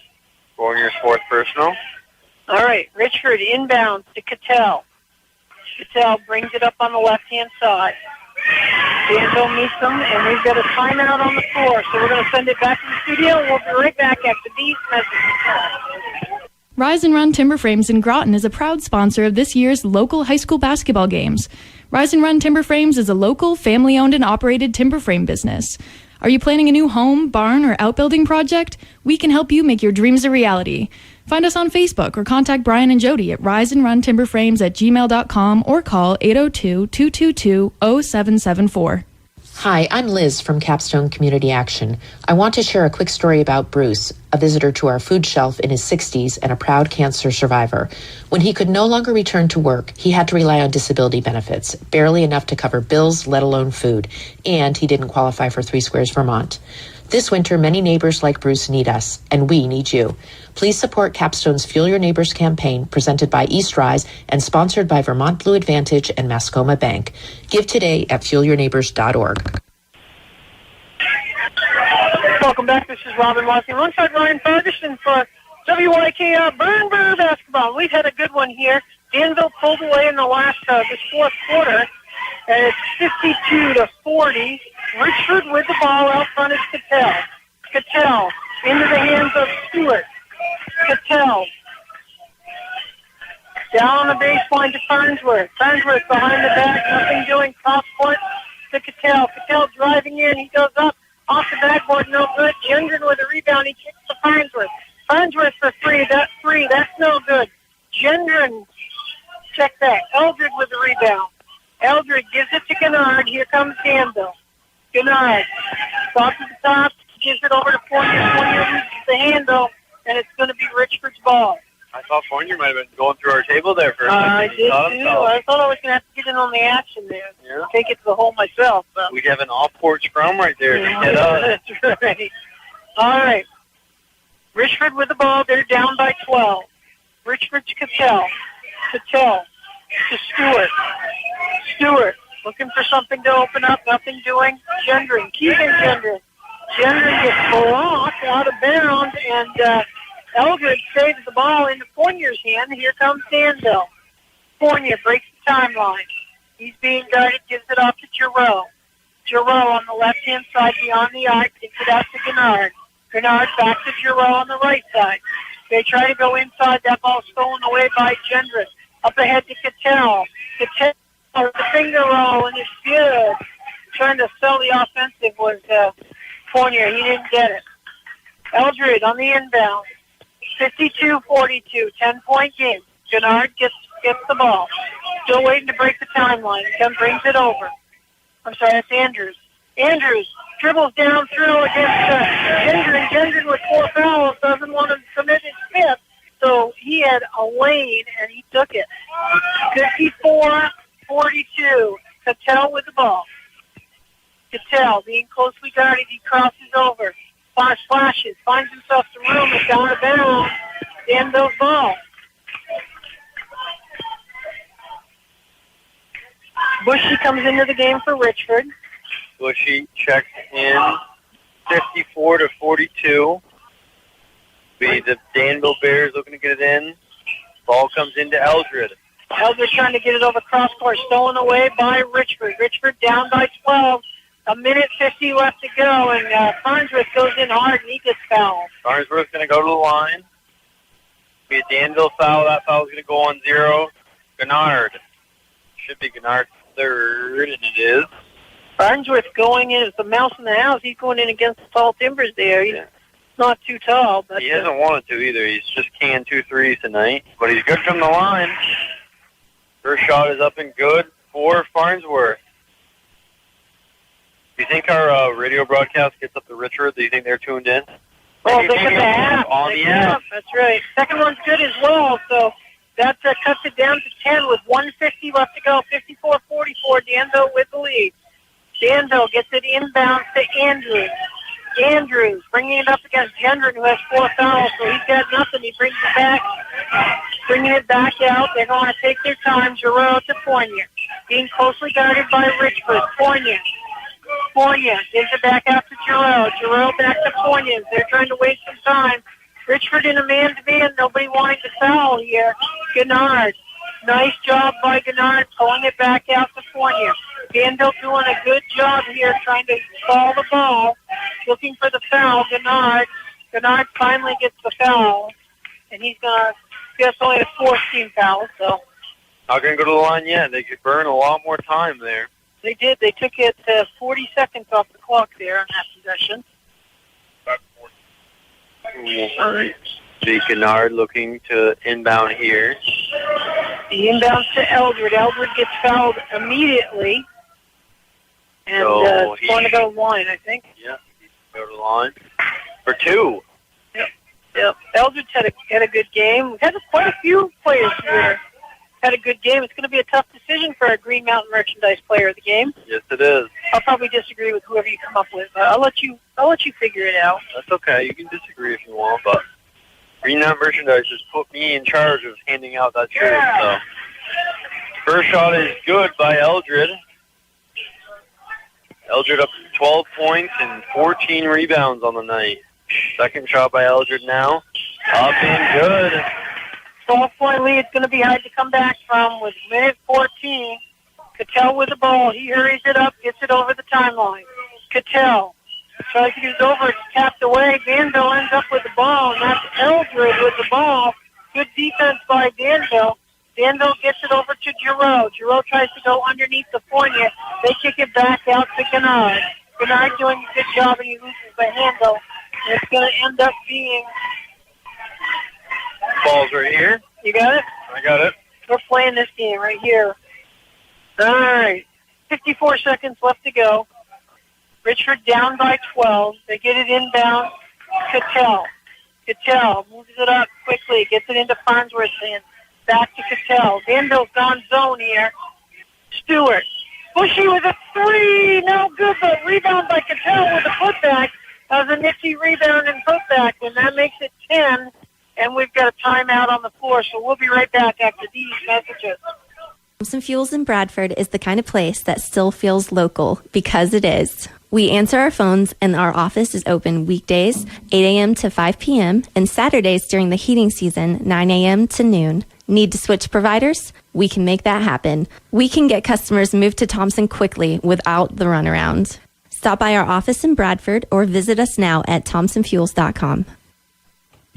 Fournier's fourth personal. All right, Richford inbounds to Cattell. Cattell brings it up on the left-hand side. Danville meets them, and we've got a timeout on the floor, so we're going to send it back to the studio, and we'll be right back after these messages. Rise and Run Timber Frames in Groton is a proud sponsor of this year's local high school basketball games. Rise and Run Timber Frames is a local, family-owned and operated timber frame business. Are you planning a new home, barn, or outbuilding project? We can help you make your dreams a reality. Find us on Facebook or contact Brian and Jody at riseandruntimberframes@gmail.com or call 802-222-0774. Hi, I'm Liz from Capstone Community Action. I want to share a quick story about Bruce, a visitor to our food shelf in his 60s and a proud cancer survivor. When he could no longer return to work, he had to rely on disability benefits, barely enough to cover bills, let alone food, and he didn't qualify for 3 Squares Vermont. This winter, many neighbors like Bruce need us, and we need you. Please support Capstone's Fuel Your Neighbors campaign, presented by East Rise and sponsored by Vermont Blue Advantage and Mascoma Bank. Give today at fuelyourneighbors.org. Welcome back. This is Robin walking alongside Ryan Ferguson for WYKR Burn basketball. We've had a good one here. Danville pulled away in the last this fourth quarter, and it's 52-40. Richford with the ball out front is Cattell. Cattell into the hands of Stewart. Cattell down on the baseline to Farnsworth. Farnsworth behind the back, nothing doing. Cross court to Cattell. Cattell driving in. He goes up off the backboard, no good. Gendron with a rebound. He kicks to Farnsworth. Farnsworth for three. That's no good. Gendron, check that. Eldred with the rebound. Eldred gives it to Gennard. Here comes Danville. Gennard, top to the top, gives it over to Fournier. Fournier loses the handle, and it's going to be Richford's ball. I thought Fournier might have been going through our table there for a second. I did too. I thought I was going to have to get in on the action there. Yeah. Take it to the hole myself. But we'd have an off-court scrum right there to get up. That's right. All right. Richford with the ball. They're down by 12. Richford to Cattell. Cattell to Stewart. Stewart looking for something to open up. Nothing doing. Gendron. Keegan Gendron. Gendron gets blocked out of bounds, and Eldred saves the ball into Fournier's hand. Here comes Danville. Fournier breaks the timeline. He's being guarded, gives it off to Giroux. Giroux on the left-hand side beyond the arc, takes it out to Gennard. Gennard back to Giroux on the right side. They try to go inside. That ball stolen away by Gendron. Up ahead to Cattell. Cattell with the finger roll, and it's good. Trying to sell the offensive was Fournier. He didn't get it. Eldred on the inbound. 52-42, 10-point game. Gennard gets the ball. Still waiting to break the timeline. Brings it over. I'm sorry, that's Andrews. Andrews dribbles down through against Gendron. Gendron with 4 fouls doesn't want to commit his fifth, so he had a lane, and he took it. 54-42. Cattell with the ball. Cattell being closely guarded. He crosses over. Flashes, finds himself some room, and down the bounds. Danville's ball. Bushy comes into the game for Richford. Bushy checks in 54-42. Be the Danville Bears looking to get it in. Ball comes into Eldred. Eldred trying to get it over cross court, stolen away by Richford. Richford down by 12. 1:50 left to go, and Farnsworth goes in hard, and he gets fouled. Farnsworth's going to go to the line. Be a Danville foul. That foul's going to go on 0. Gennard. Should be Gennard's third, and it is. Farnsworth going in as the mouse in the house. He's going in against the tall timbers there. He's not too tall. But he hasn't wanted to either. He's just canned 2 threes tonight, but he's good from the line. First shot is up and good for Farnsworth. Do you think our radio broadcast gets up to Richford? Do you think they're tuned in? Oh, they get the app. On the app. That's right. Second one's good as well, so that cuts it down to 10 with 1:50 left to go. 54-44, Danville with the lead. Danville gets it inbound to Andrews. Andrews bringing it up against Gendron, who has 4 fouls, so he's got nothing. He brings it back, bringing it back out. They're going to take their time. Giroux to Fournier, being closely guarded by Richford. Fournier gives it back out to Giroux. Giroux back to Fournier. They're trying to waste some time. Richford in a man-to-man. Nobody wanting to foul here. Gennard. Nice job by Gennard pulling it back out to Fournier. Danville doing a good job here trying to ball the ball, looking for the foul. Gennard finally gets the foul, and he's going to get only a 14 foul, so. Not going to go to the line yet. They could burn a lot more time there. They did. They took it 40 seconds off the clock there on that possession. All right. Gennard looking to inbound here. The inbound to Eldred. Eldred gets fouled immediately. And it's going to go line, I think. Yeah, go to the line for 2. Yep. Eldred's had a good game. We've had quite a few players here had a good game. It's going to be a tough decision for a Green Mountain Merchandise player of the game. Yes, it is. I'll probably disagree with whoever you come up with. I'll let you figure it out. That's okay. You can disagree if you want, but Green Mountain Merchandise has put me in charge of handing out that shirt. So first shot is good by Eldred. Eldred up to 12 points and 14 rebounds on the night. Second shot by Eldred now. Up and good. 12-point lead. It's going to be hard to come back from with minute 14. Cattell with the ball. He hurries it up, gets it over the timeline. Cattell tries to get it over. It's tapped away. Danville ends up with the ball, and that's Eldred with the ball. Good defense by Danville. Danville gets it over to Giroux. Giroux tries to go underneath the Fournier. They kick it back out to Gennard. Gennard doing a good job, and he loses the handle. And it's going to end up being... Ball's right here. You got it? I got it. We're playing this game right here. All right. 54 seconds left to go. Richford down by 12. They get it inbound. Cattell moves it up quickly. Gets it into Farnsworth's hands. Back to Cattell. Danville's gone zone here. Stewart. Bushy with a 3. No good, but rebound by Cattell with a putback. That was a nifty rebound and putback, and that makes it 10. And we've got a timeout on the floor, so we'll be right back after these messages. Thompson Fuels in Bradford is the kind of place that still feels local, because it is. We answer our phones, and our office is open weekdays, 8 a.m. to 5 p.m., and Saturdays during the heating season, 9 a.m. to noon. Need to switch providers? We can make that happen. We can get customers moved to Thompson quickly without the runaround. Stop by our office in Bradford or visit us now at thompsonfuels.com.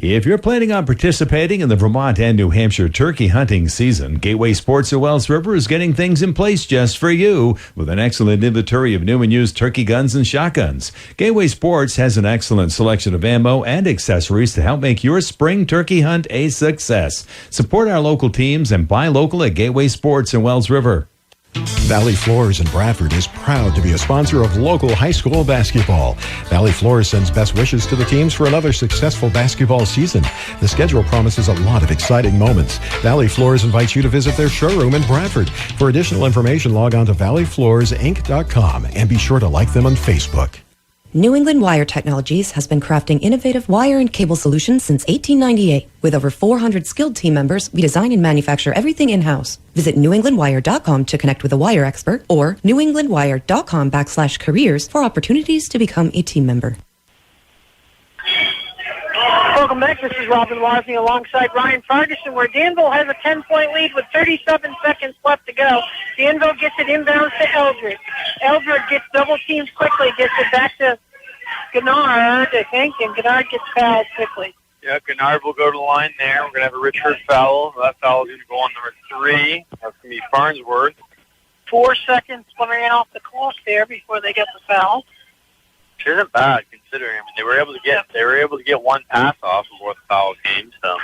If you're planning on participating in the Vermont and New Hampshire turkey hunting season, Gateway Sports at Wells River is getting things in place just for you with an excellent inventory of new and used turkey guns and shotguns. Gateway Sports has an excellent selection of ammo and accessories to help make your spring turkey hunt a success. Support our local teams and buy local at Gateway Sports in Wells River. Valley Floors in Bradford is proud to be a sponsor of local high school basketball. Valley Floors sends best wishes to the teams for another successful basketball season. The schedule promises a lot of exciting moments. Valley Floors invites you to visit their showroom in Bradford. For additional information, log on to valleyfloorsinc.com and be sure to like them on Facebook. New England Wire Technologies has been crafting innovative wire and cable solutions since 1898. With over 400 skilled team members, we design and manufacture everything in-house. Visit newenglandwire.com to connect with a wire expert or newenglandwire.com/careers for opportunities to become a team member. Welcome back. This is Robin Wozni alongside Ryan Ferguson, where Danville has a 10-point lead with 37 seconds left to go. Danville gets it inbounds to Eldred. Eldred gets double teams quickly, gets it back to Gennard, I think, and Gennard gets fouled quickly. Yeah, Gennard will go to the line there. We're going to have a Richford foul. That foul is going to go on number 3. That's going to be Farnsworth. 4 seconds ran off the clock there before they got the foul. Which isn't bad considering. I mean, they were able to get one pass off before the foul came. So,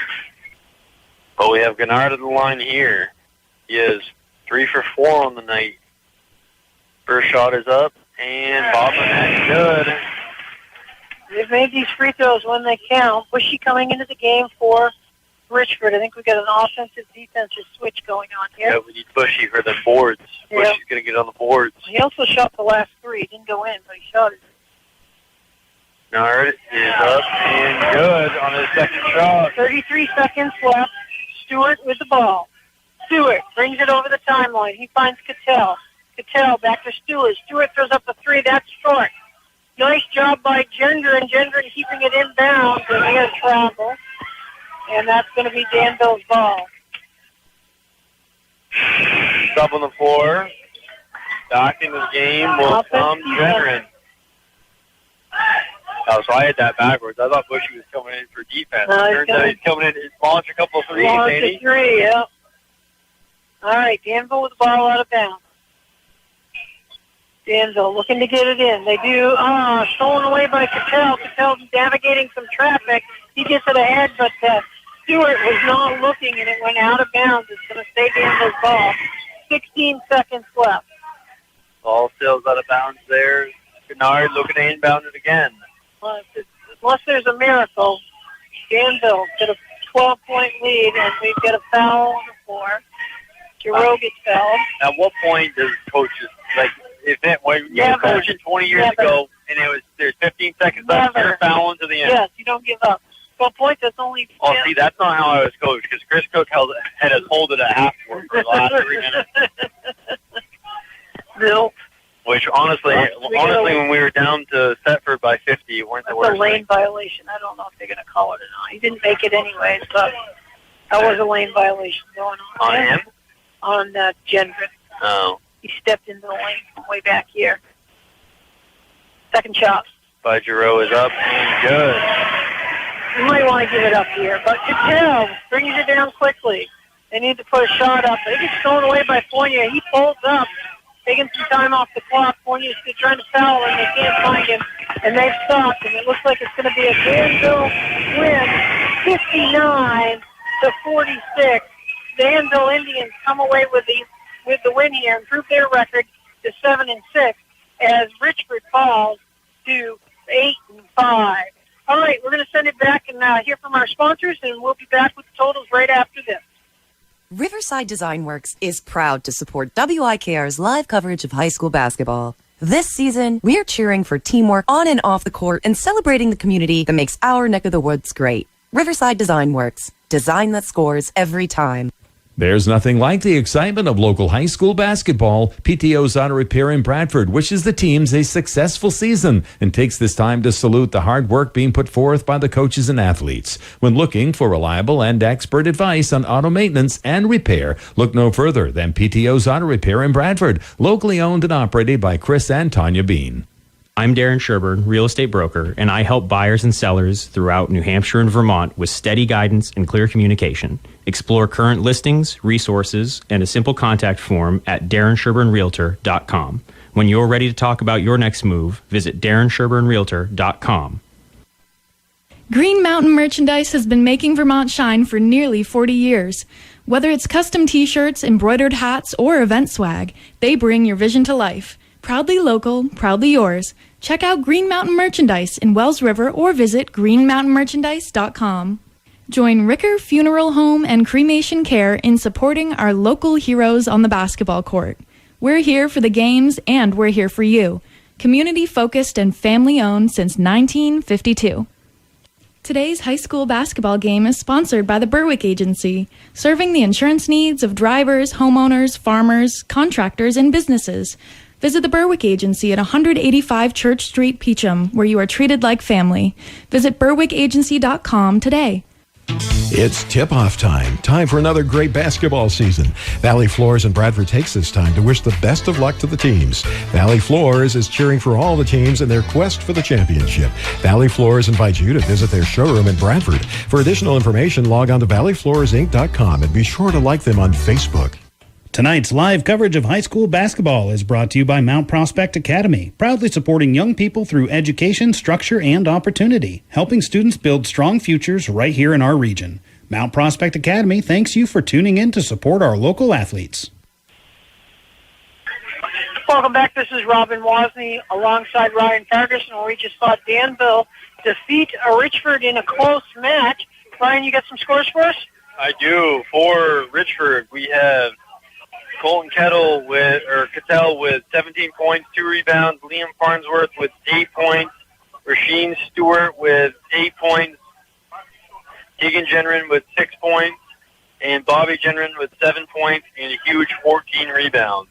but we have Gennard at the line here. He is 3 for 4 on the night. First shot is up and bottom of net good. They've made these free throws when they count. Bushy coming into the game for Richford. I think we've got an offensive-defensive switch going on here. Yeah, we need Bushy for the boards. Yeah. Bushy's going to get on the boards. He also shot the last 3. He didn't go in, but he shot it. Gennard is up and good on his second shot. 33 seconds left. Stewart with the ball. Stewart brings it over the timeline. He finds Cattell. Cattell back to Stewart. Stewart throws up a 3. That's short. Nice job by Gendron. Gendron keeping it inbounds, and he has travel. And that's going to be Danville's ball. Stop on the floor. Back in the game will come Jenren. Oh, so I had that backwards. I thought Bushy was coming in for defense. Turns out he's coming in to launch a couple of threes, ain't he? Three, yeah. All right, Danville with the ball out of bounds. Danville looking to get it in. They do. Stolen away by Cattell. Cattell's navigating some traffic. He gets it ahead, but Stewart was not looking, and it went out of bounds. It's going to stay Danville's ball. 16 seconds left. Ball sails out of bounds there. Kennard looking to inbound it again. Unless there's a miracle, Danville's got a 12-point lead, and we've got a foul on the floor. Giroux gets fouled. At what point does coaches, when you were coaching 20 years ago, and there's 15 seconds left, you're fouling to the end? Yes, you don't give up. 12 points, that's only... Oh, see, that's not how I was coached, because Chris Cook had us hold it at half for the last 3 minutes. No. Which, honestly, when we were down to Thetford by 50, weren't the worst. That's a lane violation. I don't know if they're going to call it or not. He didn't make it anyways, but that was a lane violation going on. On him? On Gendron. Oh. He stepped into the lane from way back here. Second shot. By Giroux is up and good. You might want to give it up here, but Cattell brings it down quickly. They need to put a shot up. They get stolen away by Fournier. He pulls up, taking some time off the clock. Fournier's still trying to foul him. They can't find him, and they've stopped. And it looks like it's going to be a Danville win, 59-46. Danville Indians come away with the win here, improve their record to 7-6, as Richford falls to 8-5. All right, we're going to send it back and hear from our sponsors, and we'll be back with the totals right after this. Riverside Design Works is proud to support WYKR's live coverage of high school basketball. This season, we're cheering for teamwork on and off the court and celebrating the community that makes our neck of the woods great. Riverside Design Works. Design that scores every time. There's nothing like the excitement of local high school basketball. PTO's Auto Repair in Bradford wishes the teams a successful season and takes this time to salute the hard work being put forth by the coaches and athletes. When looking for reliable and expert advice on auto maintenance and repair, look no further than PTO's Auto Repair in Bradford, locally owned and operated by Chris and Tanya Bean. I'm Darren Sherburne, real estate broker, and I help buyers and sellers throughout New Hampshire and Vermont with steady guidance and clear communication. Explore current listings, resources, and a simple contact form at DarrenSherburnRealtor.com. When you're ready to talk about your next move, visit DarrenSherburnRealtor.com. Green Mountain Merchandise has been making Vermont shine for nearly 40 years. Whether it's custom t-shirts, embroidered hats, or event swag, they bring your vision to life. Proudly local, proudly yours. Check out Green Mountain Merchandise in Wells River or visit greenmountainmerchandise.com. Join Ricker Funeral Home and Cremation Care in supporting our local heroes on the basketball court. We're here for the games and we're here for you. Community focused and family owned since 1952. Today's high school basketball game is sponsored by the Berwick Agency, serving the insurance needs of drivers, homeowners, farmers, contractors, and businesses. Visit the Berwick Agency at 185 Church Street, Peacham, where you are treated like family. Visit berwickagency.com today. It's tip-off time. Time for another great basketball season. Valley Floors in Bradford takes this time to wish the best of luck to the teams. Valley Floors is cheering for all the teams in their quest for the championship. Valley Floors invites you to visit their showroom in Bradford. For additional information, log on to valleyfloorsinc.com and be sure to like them on Facebook. Tonight's live coverage of high school basketball is brought to you by Mount Prospect Academy, proudly supporting young people through education, structure, and opportunity, helping students build strong futures right here in our region. Mount Prospect Academy thanks you for tuning in to support our local athletes. Welcome back. This is Robin Wozni alongside Ryan Ferguson, where we just saw Danville defeat Richford in a close match. Ryan, you got some scores for us? I do. For Richford, we have Colton Cattell with 17 points, 2 rebounds. Liam Farnsworth with 8 points. Rasheen Stewart with 8 points. Keegan Genren with 6 points. And Bobby Genren with 7 points and a huge 14 rebounds.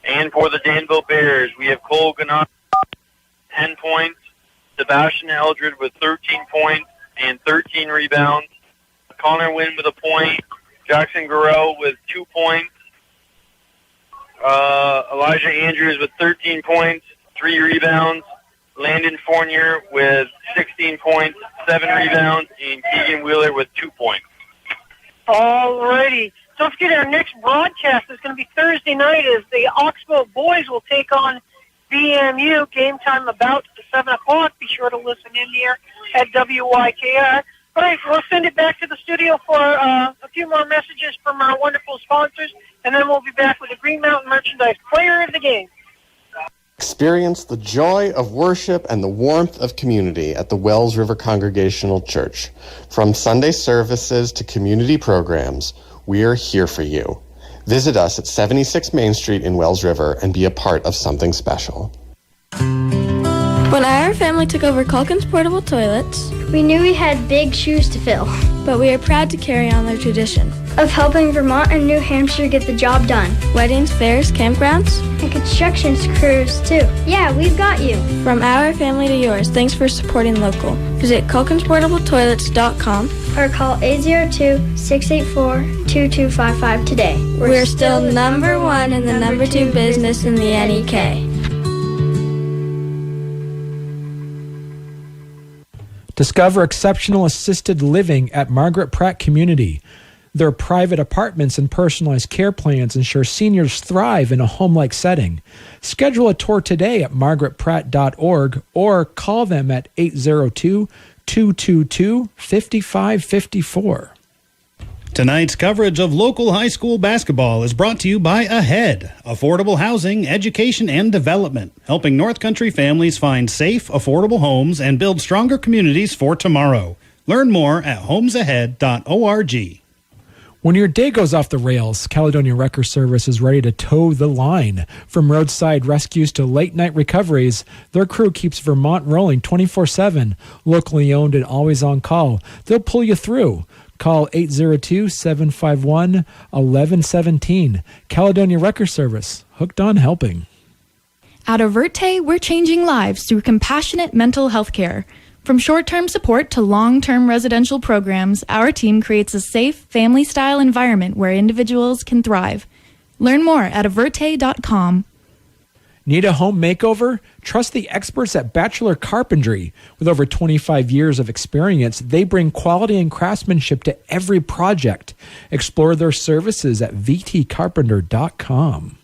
And for the Danville Bears, we have Cole Gannard, 10 points. Sebastian Eldred with 13 points and 13 rebounds. Connor Wynn with a point. Jackson Garreau with 2 points. Elijah Andrews with 13 points, 3 rebounds. Landon Fournier with 16 points, 7 rebounds, and Keegan Wheeler with 2 points. All righty. Don't forget our next broadcast is going to be Thursday night as the Oxbow boys will take on BMU. Game time about 7 o'clock. Be sure to listen in here at WYKR. All right, we'll send it back to the studio for a few more messages from our wonderful sponsors, and then we'll be back with the Green Mountain Merchandise Player of the Game. Experience the joy of worship and the warmth of community at the Wells River Congregational Church. From Sunday services to community programs, we are here for you. Visit us at 76 Main Street in Wells River and be a part of something special. When our family took over Calkins portable toilets, We knew we had big shoes to fill, but we are proud to carry on their tradition of helping Vermont and New Hampshire get the job done. Weddings, fairs, campgrounds, And construction crews, too. Yeah, we've got you. From our family to yours, thanks for supporting local. Visit CalkinsPortableToilets.com Or call 802-684-2255 today. We're still number 1 and the number 2 business in the NEK. Discover exceptional assisted living at Margaret Pratt Community. Their private apartments and personalized care plans ensure seniors thrive in a home-like setting. Schedule a tour today at margaretpratt.org or call them at 802-222-5554. Tonight's coverage of local high school basketball is brought to you by Ahead, affordable housing, education, and development, helping North Country families find safe, affordable homes and build stronger communities for tomorrow. Learn more at homesahead.org. When your day goes off the rails, Caledonia Wrecker Service is ready to toe the line. From roadside rescues to late-night recoveries, their crew keeps Vermont rolling 24/7. Locally owned and always on call, they'll pull you through. Call 802-751-1117. Caledonia Wrecker Service, hooked on helping. At Averte, we're changing lives through compassionate mental health care. From short-term support to long-term residential programs, our team creates a safe, family-style environment where individuals can thrive. Learn more at Averte.com. Need a home makeover? Trust the experts at Batchelder Carpentry. With over 25 years of experience, they bring quality and craftsmanship to every project. Explore their services at vtcarpenter.com.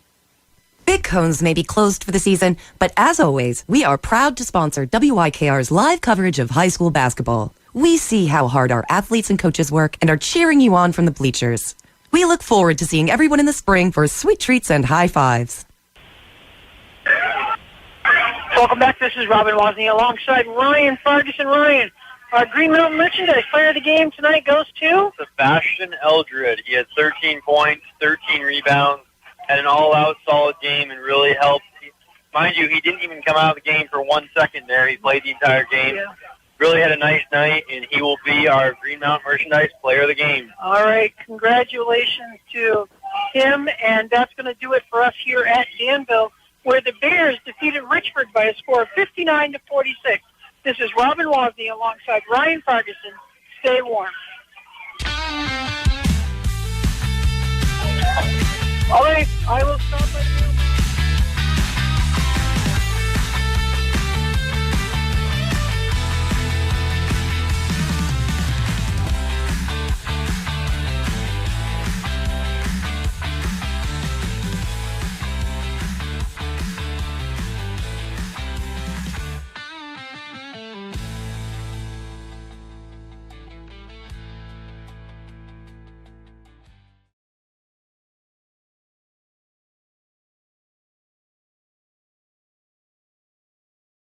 Big Cones may be closed for the season, but as always, we are proud to sponsor WYKR's live coverage of high school basketball. We see how hard our athletes and coaches work and are cheering you on from the bleachers. We look forward to seeing everyone in the spring for sweet treats and high fives. Welcome back. This is Robin Wozny alongside Ryan Ferguson. Ryan, our Green Mountain Merchandise Player of the Game tonight goes to Sebastian Eldred. He had 13 points, 13 rebounds, had an all-out solid game and really helped. Mind you, he didn't even come out of the game for 1 second there. He played the entire game. Yeah. Really had a nice night, and he will be our Green Mountain Merchandise Player of the Game. All right. Congratulations to him, and that's going to do it for us here at Danville, where the Bears defeated Richford by a score of 59-46. This is Robin Wozny alongside Ryan Ferguson. Stay warm. All right, I will start.